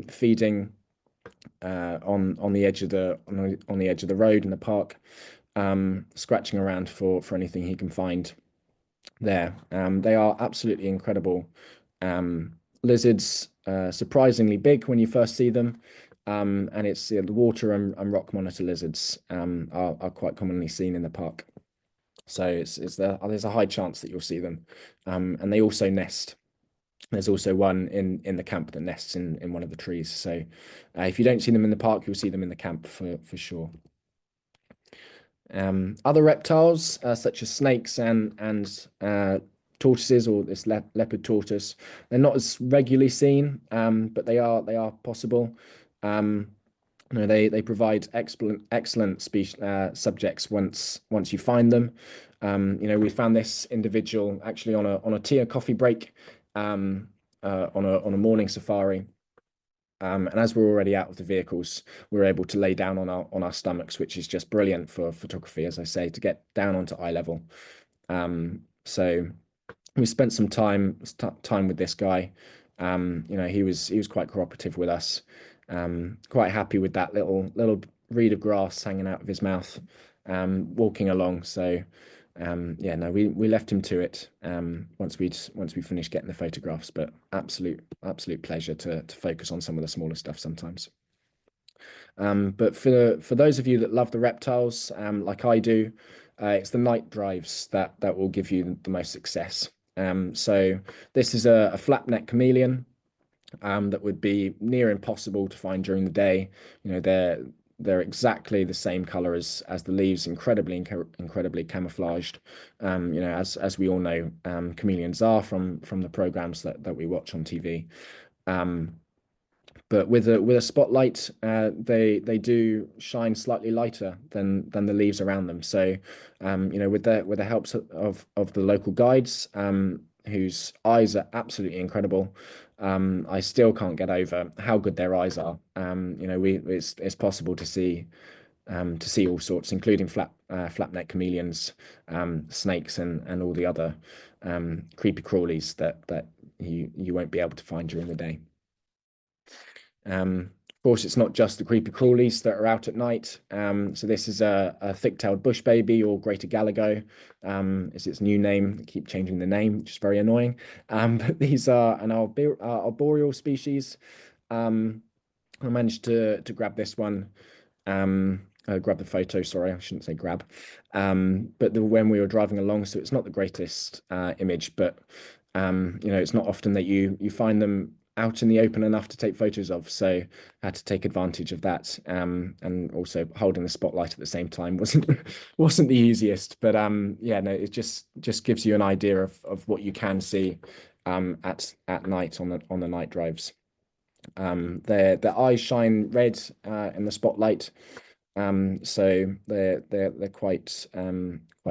feeding on the edge of the road in the park, scratching around for anything he can find there. They are absolutely incredible lizards, surprisingly big when you first see them. And it's the water and rock monitor lizards are quite commonly seen in the park. So there's a high chance that you'll see them, and they also nest. There's also one in the camp that nests in one of the trees. So if you don't see them in the park, you'll see them in the camp for sure. Other reptiles such as snakes and tortoises, or this leopard tortoise, they're not as regularly seen, but they are possible. You know, they provide excellent species subjects once you find them. You know, we found this individual actually on a tea and coffee break, on a morning safari. And as we're already out of the vehicles, we're able to lay down on our stomachs, which is just brilliant for photography, as I say, to get down onto eye level. So we spent some time with this guy. You know, he was quite cooperative with us. Quite happy with that little reed of grass hanging out of his mouth, walking along. So yeah, no, we left him to it once we finished getting the photographs. But absolute pleasure to focus on some of the smaller stuff sometimes. But for those of you that love the reptiles, like I do, it's the night drives that will give you the most success. So this is a flap-neck chameleon that would be near impossible to find during the day. You know, they're exactly the same color as the leaves, incredibly camouflaged. You know, as we all know, chameleons are from the programs that we watch on TV. But with a spotlight, they do shine slightly lighter than the leaves around them. So, you know, with the helps of the local guides, whose eyes are absolutely incredible, I still can't get over how good their eyes are. You know, it's possible to see all sorts, including flapneck chameleons, snakes, and all the other creepy crawlies that you won't be able to find during the day. Of course, it's not just the creepy crawlies that are out at night. So this is a thick-tailed bush baby, or greater galago, is its new name. They keep changing the name, which is very annoying. But these are an arboreal species. I managed to grab this one. Grab the photo. Sorry, I shouldn't say grab. But when we were driving along, so it's not the greatest image, but you know, it's not often that you find them out in the open enough to take photos of, so I had to take advantage of that. And also holding the spotlight at the same time wasn't the easiest, but yeah, no, it just gives you an idea of what you can see at night on the night drives. Their eyes shine red in the spotlight, so they're quite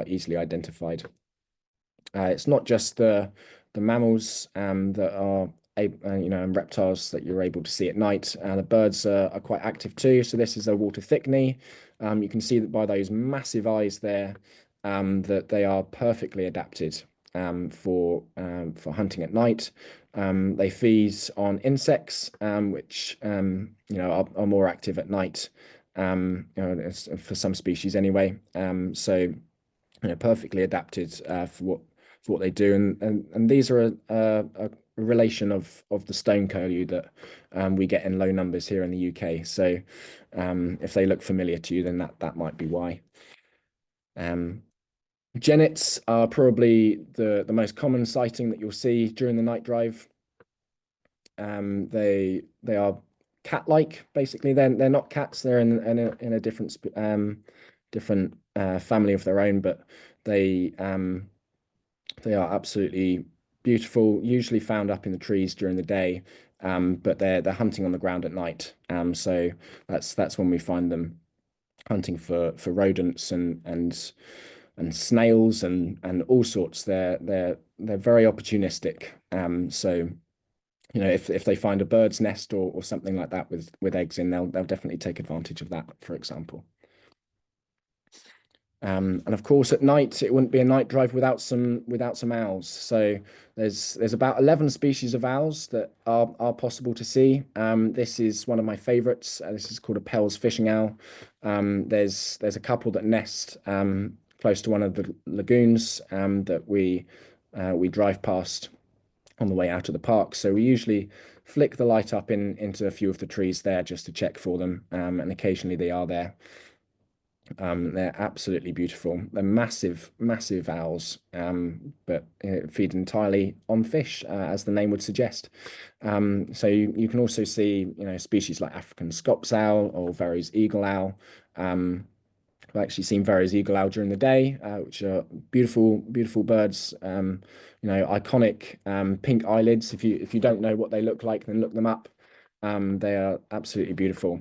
easily identified. It's not just the mammals that are you know, and reptiles that you're able to see at night. The birds are quite active too. So this is a water thickney. You can see that by those massive eyes there, that they are perfectly adapted for hunting at night. They feed on insects, which you know, are more active at night. You know, for some species anyway. So you know, perfectly adapted for what they do, and these are a relation of the stone curlew that we get in low numbers here in the UK. So if they look familiar to you, then that might be why. Genets are probably the most common sighting that you'll see during the night drive. They are cat-like, basically. They're not cats. They're in a different family of their own, but they are absolutely beautiful. Usually found up in the trees during the day, but they're hunting on the ground at night. So that's when we find them hunting for rodents and snails and all sorts. They're very opportunistic. So you know, if they find a bird's nest or something like that with eggs in, they'll definitely take advantage of that, for example. And of course, at night, it wouldn't be a night drive without some owls. So there's about 11 species of owls that are possible to see. This is one of my favorites. This is called a Pell's fishing owl. There's a couple that nest close to one of the lagoons that we drive past on the way out of the park. So we usually flick the light up into a few of the trees there just to check for them, and occasionally they are there. They're absolutely beautiful. They're massive owls, but feed entirely on fish, as the name would suggest. So you can also see, you know, species like African Scops owl or Verreaux's eagle owl. I've actually seen Verreaux's eagle owl during the day, which are beautiful birds. You know, iconic pink eyelids. If you don't know what they look like, then look them up. They are absolutely beautiful.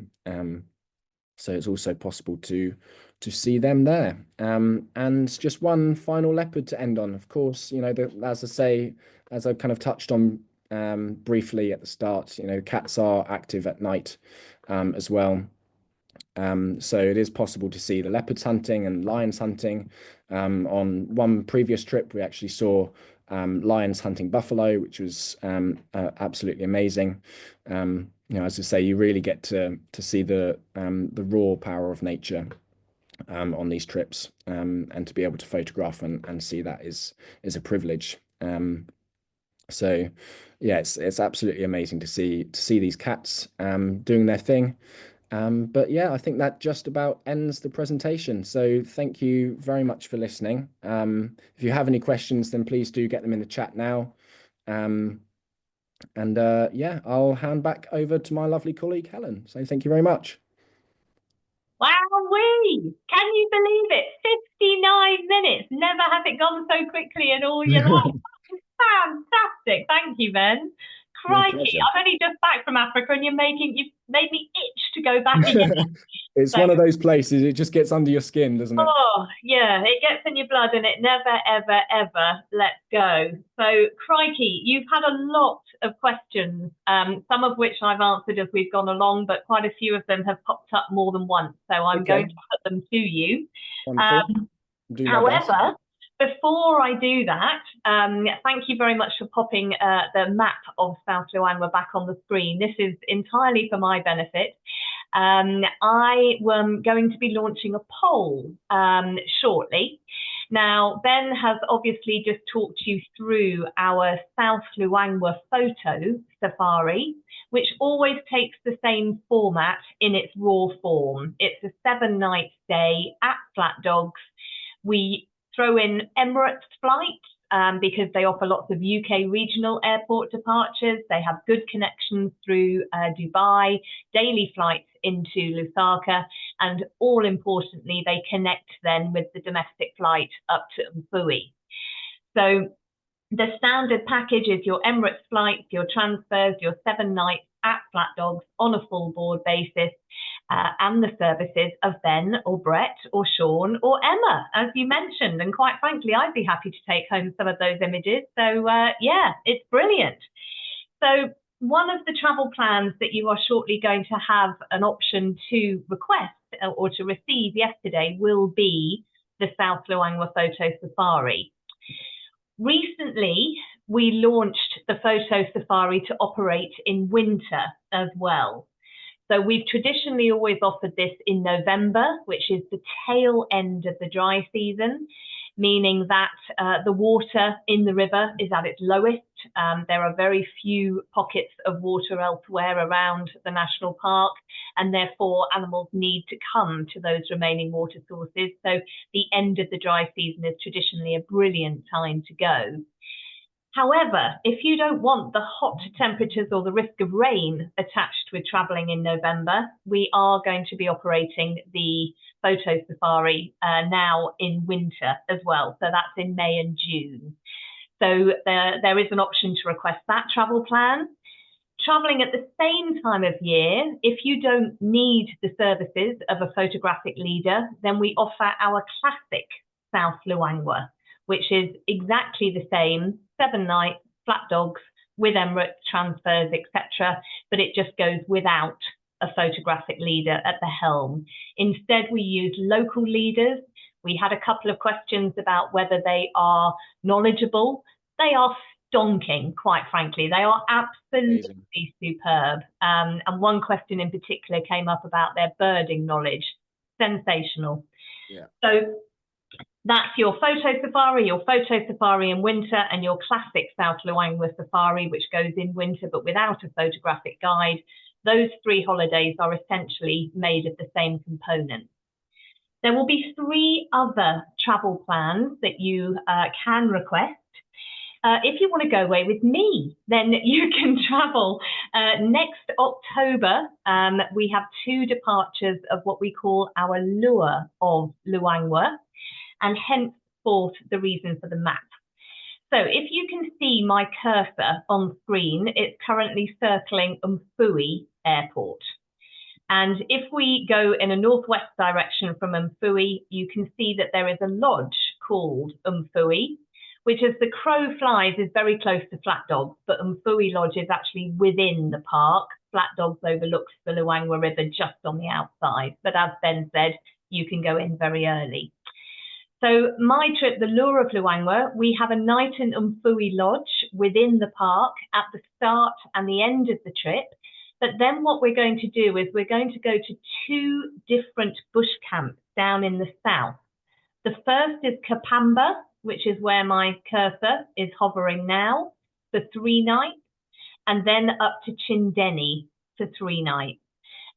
So it's also possible to see them there. And just one final leopard to end on. Of course, you know, as I say, as I kind of touched on briefly at the start, you know, cats are active at night as well. So it is possible to see the leopards hunting and lions hunting. On one previous trip, we actually saw lions hunting buffalo, which was absolutely amazing. You know, as I say, you really get to see the raw power of nature on these trips, and to be able to photograph and see that is a privilege. So yeah, it's absolutely amazing to see these cats doing their thing. But yeah, I think that just about ends the presentation. So thank you very much for listening. If you have any questions, then please do get them in the chat now. And yeah, I'll hand back over to my lovely colleague, Helen. So thank you very much. Wowee! Can you believe it? 59 minutes. Never has it gone so quickly in all your life. Fantastic. Thank you, Ben. Crikey, I'm only just back from Africa and you've made me itch to go back again. It's one of those places, it just gets under your skin, doesn't it? Oh, yeah, it gets in your blood and it never, ever, ever lets go. So, crikey, you've had a lot of questions, some of which I've answered as we've gone along, but quite a few of them have popped up more than once. So I'm going to put them to you. However, before I do that, thank you very much for popping the map of South Luangwa back on the screen. This is entirely for my benefit. I am going to be launching a poll shortly. Now, Ben has obviously just talked you through our South Luangwa Photo Safari, which always takes the same format in its raw form. It's a 7-night stay at Flat Dogs. We throw in Emirates flights because they offer lots of UK regional airport departures. They have good connections through Dubai, daily flights into Lusaka, and all importantly, they connect then with the domestic flight up to Mfui. So the standard package is your Emirates flights, your transfers, your 7 nights at Flat Dogs on a full board basis, and the services of Ben or Brett or Sean or Emma, as you mentioned. And quite frankly, I'd be happy to take home some of those images. So yeah, it's brilliant. So one of the travel plans that you are shortly going to have an option to request or to receive yesterday will be the South Luangwa Photo Safari. Recently, we launched the Photo Safari to operate in winter as well. So we've traditionally always offered this in November, which is the tail end of the dry season, meaning that the water in the river is at its lowest. There are very few pockets of water elsewhere around the national park, and therefore animals need to come to those remaining water sources. So the end of the dry season is traditionally a brilliant time to go. However, if you don't want the hot temperatures or the risk of rain attached with travelling in November, we are going to be operating the Photo Safari now in winter as well. So that's in May and June. So there is an option to request that travel plan. Travelling at the same time of year, if you don't need the services of a photographic leader, then we offer our classic South Luangwa, which is exactly the same, 7 nights, Flat Dogs, with Emirates transfers, etc., but it just goes without a photographic leader at the helm. Instead, we use local leaders. We had a couple of questions about whether they are knowledgeable. They are stonking, quite frankly. They are absolutely superb. And one question in particular came up about their birding knowledge. Sensational. Yeah. So that's your Photo Safari in winter, and your classic South Luangwa Safari, which goes in winter but without a photographic guide. Those 3 holidays are essentially made of the same components. There will be 3 other travel plans that you can request. If you want to go away with me, then you can travel next October. We have 2 departures of what we call our lure of Luangwa, and henceforth the reason for the map. So if you can see my cursor on screen, it's currently circling Mfui Airport. And if we go in a northwest direction from Mfui, you can see that there is a lodge called Mfui, which as the crow flies is very close to Flat Dogs, but Mfui Lodge is actually within the park. Flat Dogs overlooks the Luangwa River just on the outside. But as Ben said, you can go in very early. So my trip, the Lure of Luangwa, we have a night in Mfui Lodge within the park at the start and the end of the trip. But then what we're going to do is we're going to go to 2 different bush camps down in the south. The first is Kapamba, which is where my cursor is hovering now, for 3 nights, and then up to Chindeni for 3 nights.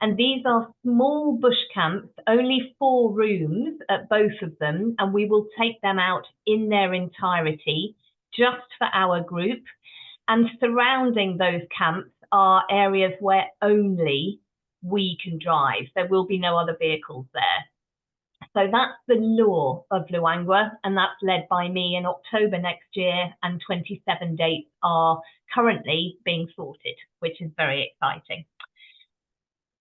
And these are small bush camps, only 4 rooms at both of them, and we will take them out in their entirety just for our group. And surrounding those camps are areas where only we can drive. There will be no other vehicles there. So that's the Lure of Luangwa, and that's led by me in October next year, and 27 dates are currently being sorted, which is very exciting.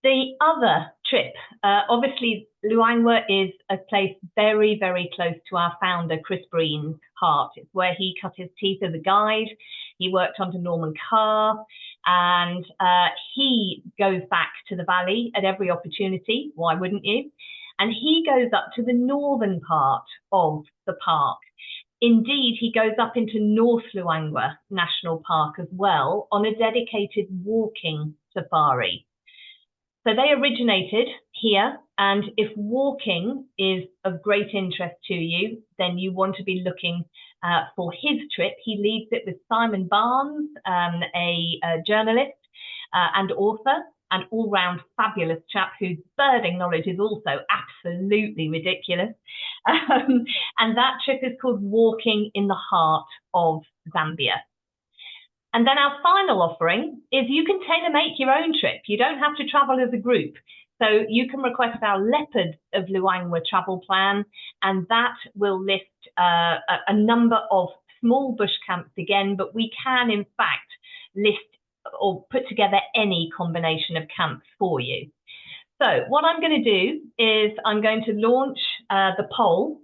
The other trip, obviously Luangwa is a place very, very close to our founder, Chris Breen's heart. It's where he cut his teeth as a guide. He worked under Norman Carr, and he goes back to the valley at every opportunity. Why wouldn't you? And he goes up to the northern part of the park. Indeed, he goes up into North Luangwa National Park as well on a dedicated walking safari. So they originated here, and if walking is of great interest to you, then you want to be looking for his trip. He leads it with Simon Barnes, a journalist and author, an all-round fabulous chap whose birding knowledge is also absolutely ridiculous. And that trip is called Walking in the Heart of Zambia. And then our final offering is you can tailor-make your own trip. You don't have to travel as a group. So you can request our Leopard of Luangwa travel plan, and that will list a number of small bush camps again, but we can in fact list or put together any combination of camps for you. So what I'm going to do is I'm going to launch the poll.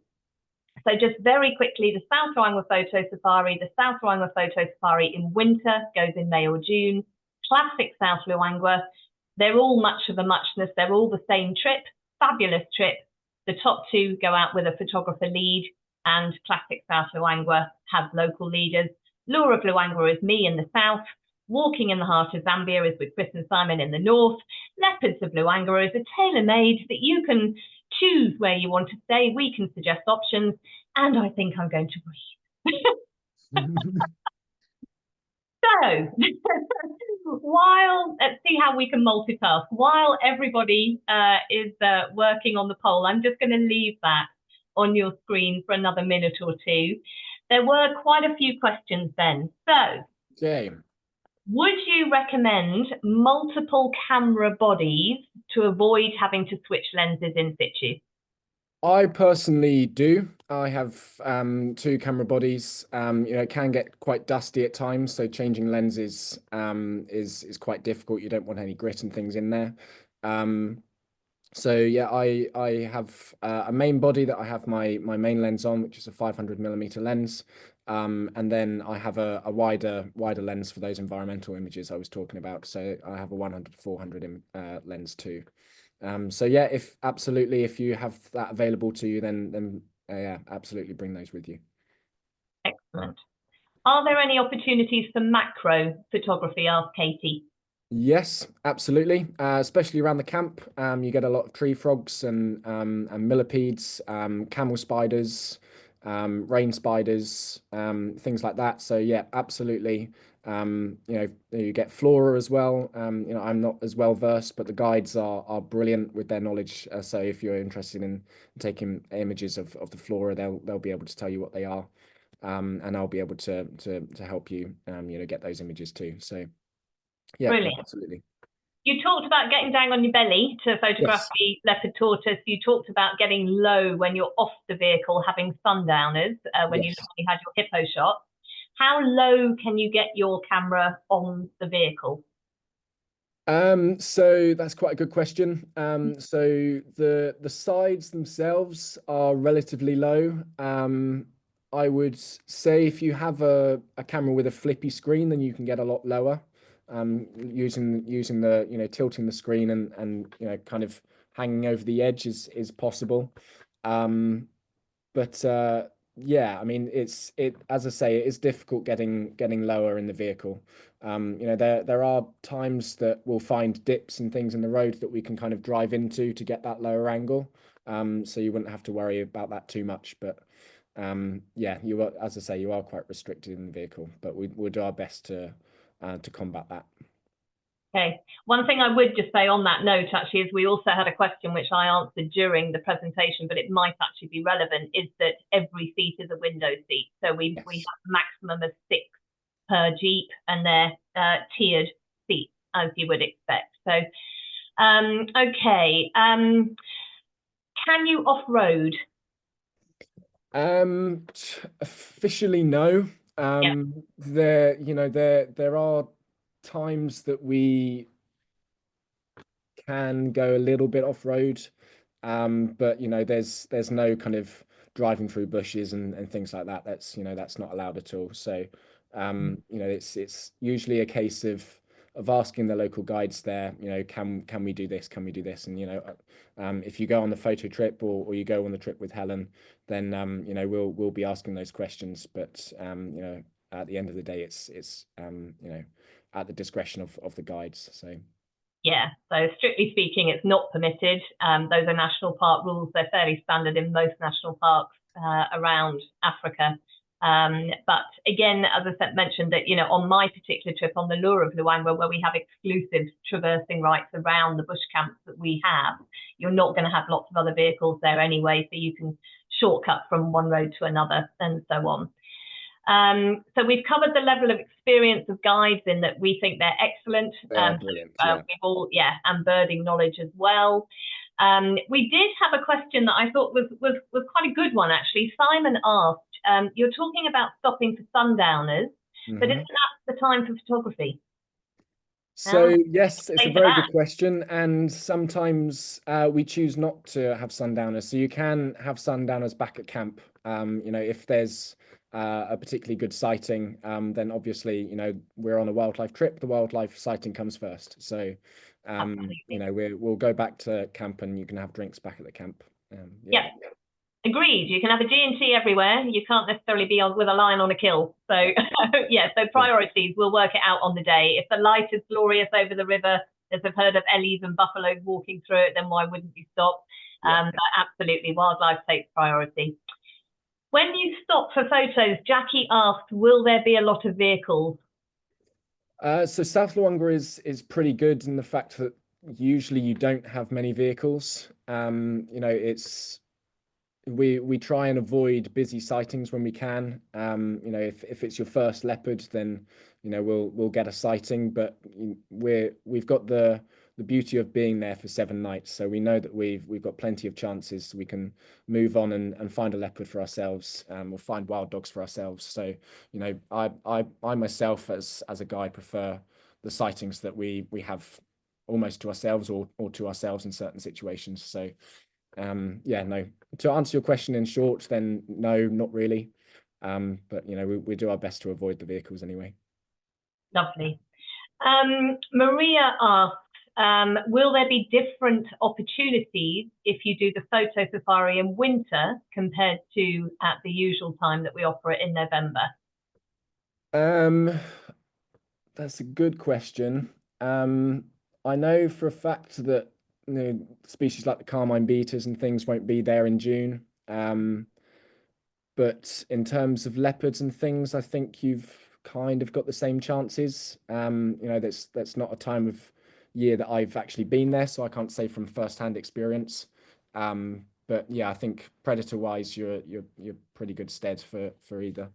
So just very quickly, the South Luangwa Photo Safari, the South Luangwa Photo Safari in winter goes in May or June. Classic South Luangwa, they're all much of a muchness. They're all the same trip, fabulous trip. The top 2 go out with a photographer lead, and Classic South Luangwa has local leaders. Lure of Luangwa is me in the south. Walking in the Heart of Zambia is with Chris and Simon in the north. Leopards of Luangwa is a tailor-made that you can choose where you want to stay. We can suggest options, and I think I'm going to breathe. So, let's see how we can multitask. While everybody is working on the poll, I'm just going to leave that on your screen for another minute or 2. There were quite a few questions then. So, okay. Would you recommend multiple camera bodies to avoid having to switch lenses in situ? I personally do. I have 2 camera bodies. It can get quite dusty at times, so changing lenses is quite difficult. You don't want any grit and things in there. So yeah, I have a main body that I have my main lens on, which is a 500mm lens. And then I have a wider lens for those environmental images I was talking about. So I have a 100-400 lens too. So yeah, if you have that available to you, then yeah, absolutely bring those with you. Excellent. Are there any opportunities for macro photography? Asked Katie. Yes, absolutely. Especially around the camp, you get a lot of tree frogs and millipedes, camel spiders, rain spiders, things like that. So yeah, absolutely. You get flora as well. I'm not as well versed, but the guides are brilliant with their knowledge. So if you're interested in taking images of the flora, they'll be able to tell you what they are, and I'll be able to help you get those images too. So yeah, brilliant. Absolutely. You talked about getting down on your belly to photograph the leopard tortoise. You talked about getting low when you're off the vehicle, having sundowners when you had your hippo shot. How low can you get your camera on the vehicle? So that's quite a good question. So the sides themselves are relatively low. I would say if you have a camera with a flippy screen, then you can get a lot lower. Using the, tilting the screen and kind of hanging over the edge is possible. But yeah, I mean, as I say, it is difficult getting lower in the vehicle. There are times that we'll find dips and things in the road that we can kind of drive into to get that lower angle. So you wouldn't have to worry about that too much. But yeah, as I say, you are quite restricted in the vehicle, but we'll do our best to combat that. Okay. One thing I would just say on that note, actually, is we also had a question which I answered during the presentation, but it might actually be relevant, is that every seat is a window seat. So we have a maximum of 6 per Jeep, and they're tiered seats, as you would expect. So, okay. Can you off-road? Officially, no. There are times that we can go a little bit off road, but there's no kind of driving through bushes and things like that. That's not allowed at all. So it's usually a case of asking the local guides there, can we do this? Can we do this? And if you go on the photo trip or you go on the trip with Helen, then we'll be asking those questions. But at the end of the day, it's at the discretion of the guides. So. Yeah, so strictly speaking, it's not permitted. Those are national park rules. They're fairly standard in most national parks around Africa. But again, as I mentioned, that on my particular trip on the Lure of Luangwa, where we have exclusive traversing rights around the bush camps that we have, you're not going to have lots of other vehicles there anyway, so you can shortcut from one road to another and so on. So we've covered the level of experience of guides in that we think they're excellent. They are brilliant. And birding knowledge as well. We did have a question that I thought was quite a good one, actually. Simon asked, you're talking about stopping for sundowners, but isn't that the time for photography? So yes, it's a very good question, and sometimes we choose not to have sundowners. So you can have sundowners back at camp. If there's a particularly good sighting, then obviously we're on a wildlife trip. The wildlife sighting comes first. So we'll go back to camp, and you can have drinks back at the camp. Yeah. Agreed. You can have a G&T everywhere. You can't necessarily be with a lion on a kill. So yeah, so priorities, we'll work it out on the day. If the light is glorious over the river, as I've heard of ellies and buffaloes walking through it, then why wouldn't you stop? Absolutely, wildlife takes priority. When you stop for photos, Jackie asked, will there be a lot of vehicles? So South Luangwa is pretty good in the fact that usually you don't have many vehicles. We try and avoid busy sightings when we can. If it's your first leopard, then we'll get a sighting. But we've got the beauty of being there for 7 nights, so we know that we've got plenty of chances. We can move on and find a leopard for ourselves, or find wild dogs for ourselves. So I myself as a guide prefer the sightings that we have almost to ourselves or to ourselves in certain situations. So no, to answer your question in short, then no, not really. But we do our best to avoid the vehicles anyway. Lovely. Maria asks, will there be different opportunities if you do the photo safari in winter compared to at the usual time that we offer it in November? That's a good question. I know for a fact that species like the carmine beaters and things won't be there in June. But in terms of leopards and things, I think you've kind of got the same chances. That's not a time of year that I've actually been there, so I can't say from first-hand experience. But yeah, I think predator-wise, you're pretty good stead for either.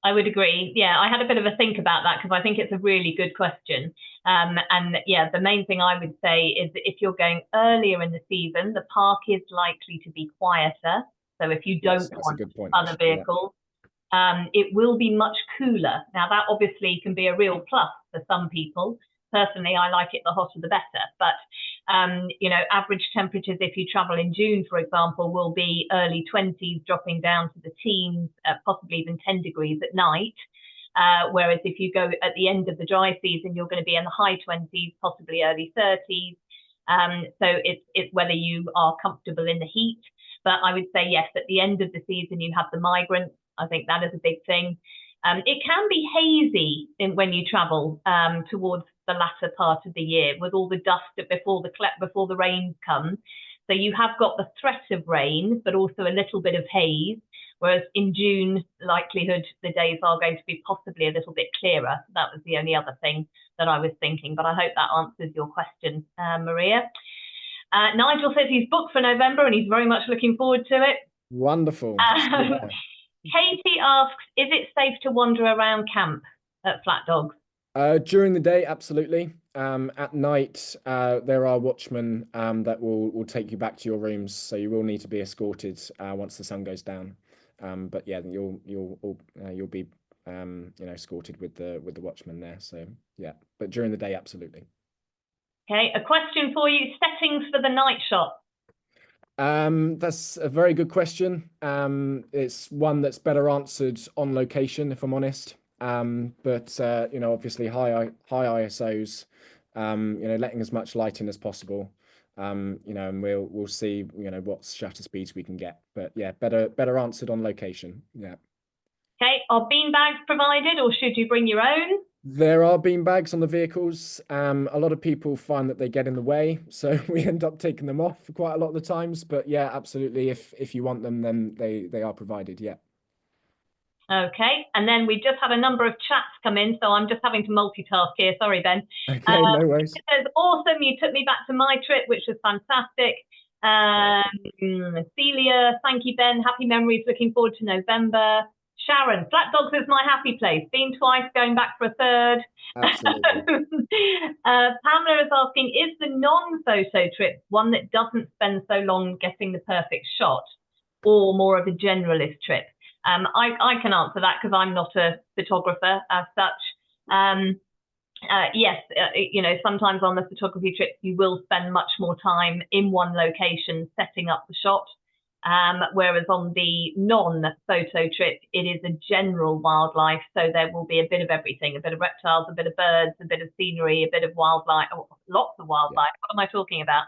I would agree. Yeah, I had a bit of a think about that because I think it's a really good question. And yeah, the main thing I would say is that if you're going earlier in the season, the park is likely to be quieter. So if you don't want other vehicles, it will be much cooler. Now, that obviously can be a real plus for some people. Personally, I like it the hotter the better. But you know, average temperatures if you travel in June, for example, will be early 20s, dropping down to the teens, possibly even 10 degrees at night. Whereas if you go at the end of the dry season, you're going to be in the high 20s, possibly early 30s. So it's whether you are comfortable in the heat. But I would say, yes, at the end of the season, you have the migrants. I think that is a big thing. It can be hazy when you travel towards the latter part of the year with all the dust before the rains come. So you have got the threat of rain, but also a little bit of haze. Whereas in June, likelihood the days are going to be possibly a little bit clearer. That was the only other thing that I was thinking, but I hope that answers your question, Maria. Nigel says he's booked for November and he's very much looking forward to it. Wonderful. Katie asks, is it safe to wander around camp at Flat Dogs? During the day, absolutely. At night, there are watchmen that will take you back to your rooms, so you will need to be escorted once the sun goes down. But yeah, you'll be escorted with the watchman there. So yeah, but during the day, absolutely. Okay, a question for you: settings for the night shot. That's a very good question. It's one that's better answered on location, if I'm honest. But you know, obviously high ISOs, you know, letting as much light in as possible. You know, and we'll see, you know, what shutter speeds we can get. But yeah, better answered on location. Yeah. Okay, are bean bags provided, or should you bring your own? There are bean bags on the vehicles. A lot of people find that they get in the way, so we end up taking them off quite a lot of the times. But yeah, absolutely. If you want them, then they are provided. Yeah. Okay, and then we just had a number of chats come in, so I'm just having to multitask here. Sorry, Ben. Okay, no worries. It says, awesome, you took me back to my trip, which was fantastic. Celia, thank you, Ben. Happy memories, looking forward to November. Sharon, Flat Dogs is my happy place. Been twice, going back for a third. Absolutely. Pamela is asking, is the non-photo trip one that doesn't spend so long getting the perfect shot, or more of a generalist trip? I can answer that because I'm not a photographer as such. Yes, you know, sometimes on the photography trips, you will spend much more time in one location setting up the shot. Whereas on the non-photo trip, it is a general wildlife. So there will be a bit of everything, a bit of reptiles, a bit of birds, a bit of scenery, a bit of wildlife, lots of wildlife. Yeah. What am I talking about?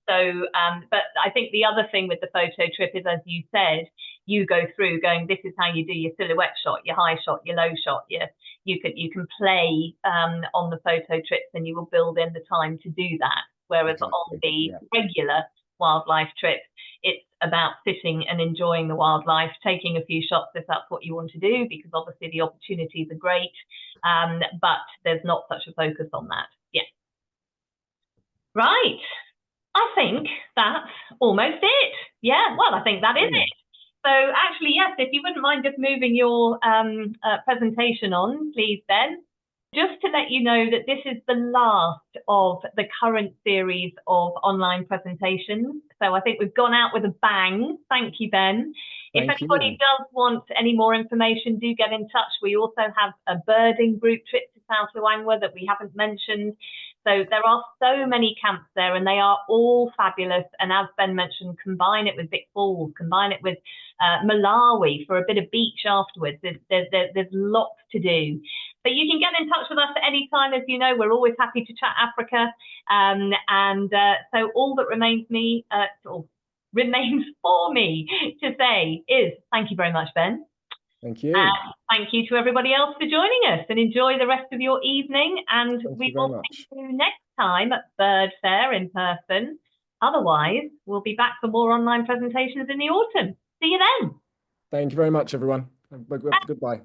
But I think the other thing with the photo trip is, as you said, you go through going, this is how you do your silhouette shot, your high shot, your low shot. You can play on the photo trips, and you will build in the time to do that. Whereas on the regular wildlife trips, it's about sitting and enjoying the wildlife, taking a few shots if that's what you want to do, because obviously the opportunities are great, but there's not such a focus on that. Yeah. Right. I think that's almost it. Yeah, well, I think that is it. So actually, yes, if you wouldn't mind just moving your presentation on, please, Ben. Just to let you know that this is the last of the current series of online presentations. So I think we've gone out with a bang. Thank you, Ben. If anybody does want any more information, do get in touch. We also have a birding group trip to South Luangwa that we haven't mentioned. So there are so many camps there, and they are all fabulous. And as Ben mentioned, combine it with Vic Falls, combine it with Malawi for a bit of beach afterwards. There's lots to do. But you can get in touch with us at any time. As you know, we're always happy to chat Africa. So all that remains for me to say is thank you very much, Ben. Thank you. Thank you to everybody else for joining us, and enjoy the rest of your evening. And we will see you next time at Bird Fair in person. Otherwise, we'll be back for more online presentations in the autumn. See you then. Thank you very much, everyone. Goodbye.